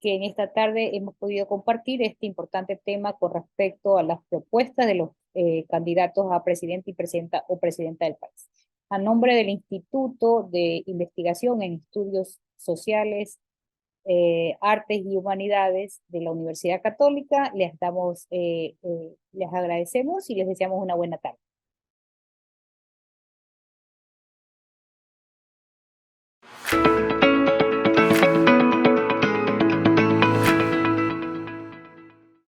que en esta tarde hemos podido compartir este importante tema con respecto a las propuestas de los candidatos a presidente y presidenta o presidenta del país. A nombre del Instituto de Investigación en Estudios Sociales, Artes y Humanidades de la Universidad Católica, les agradecemos y les deseamos una buena tarde.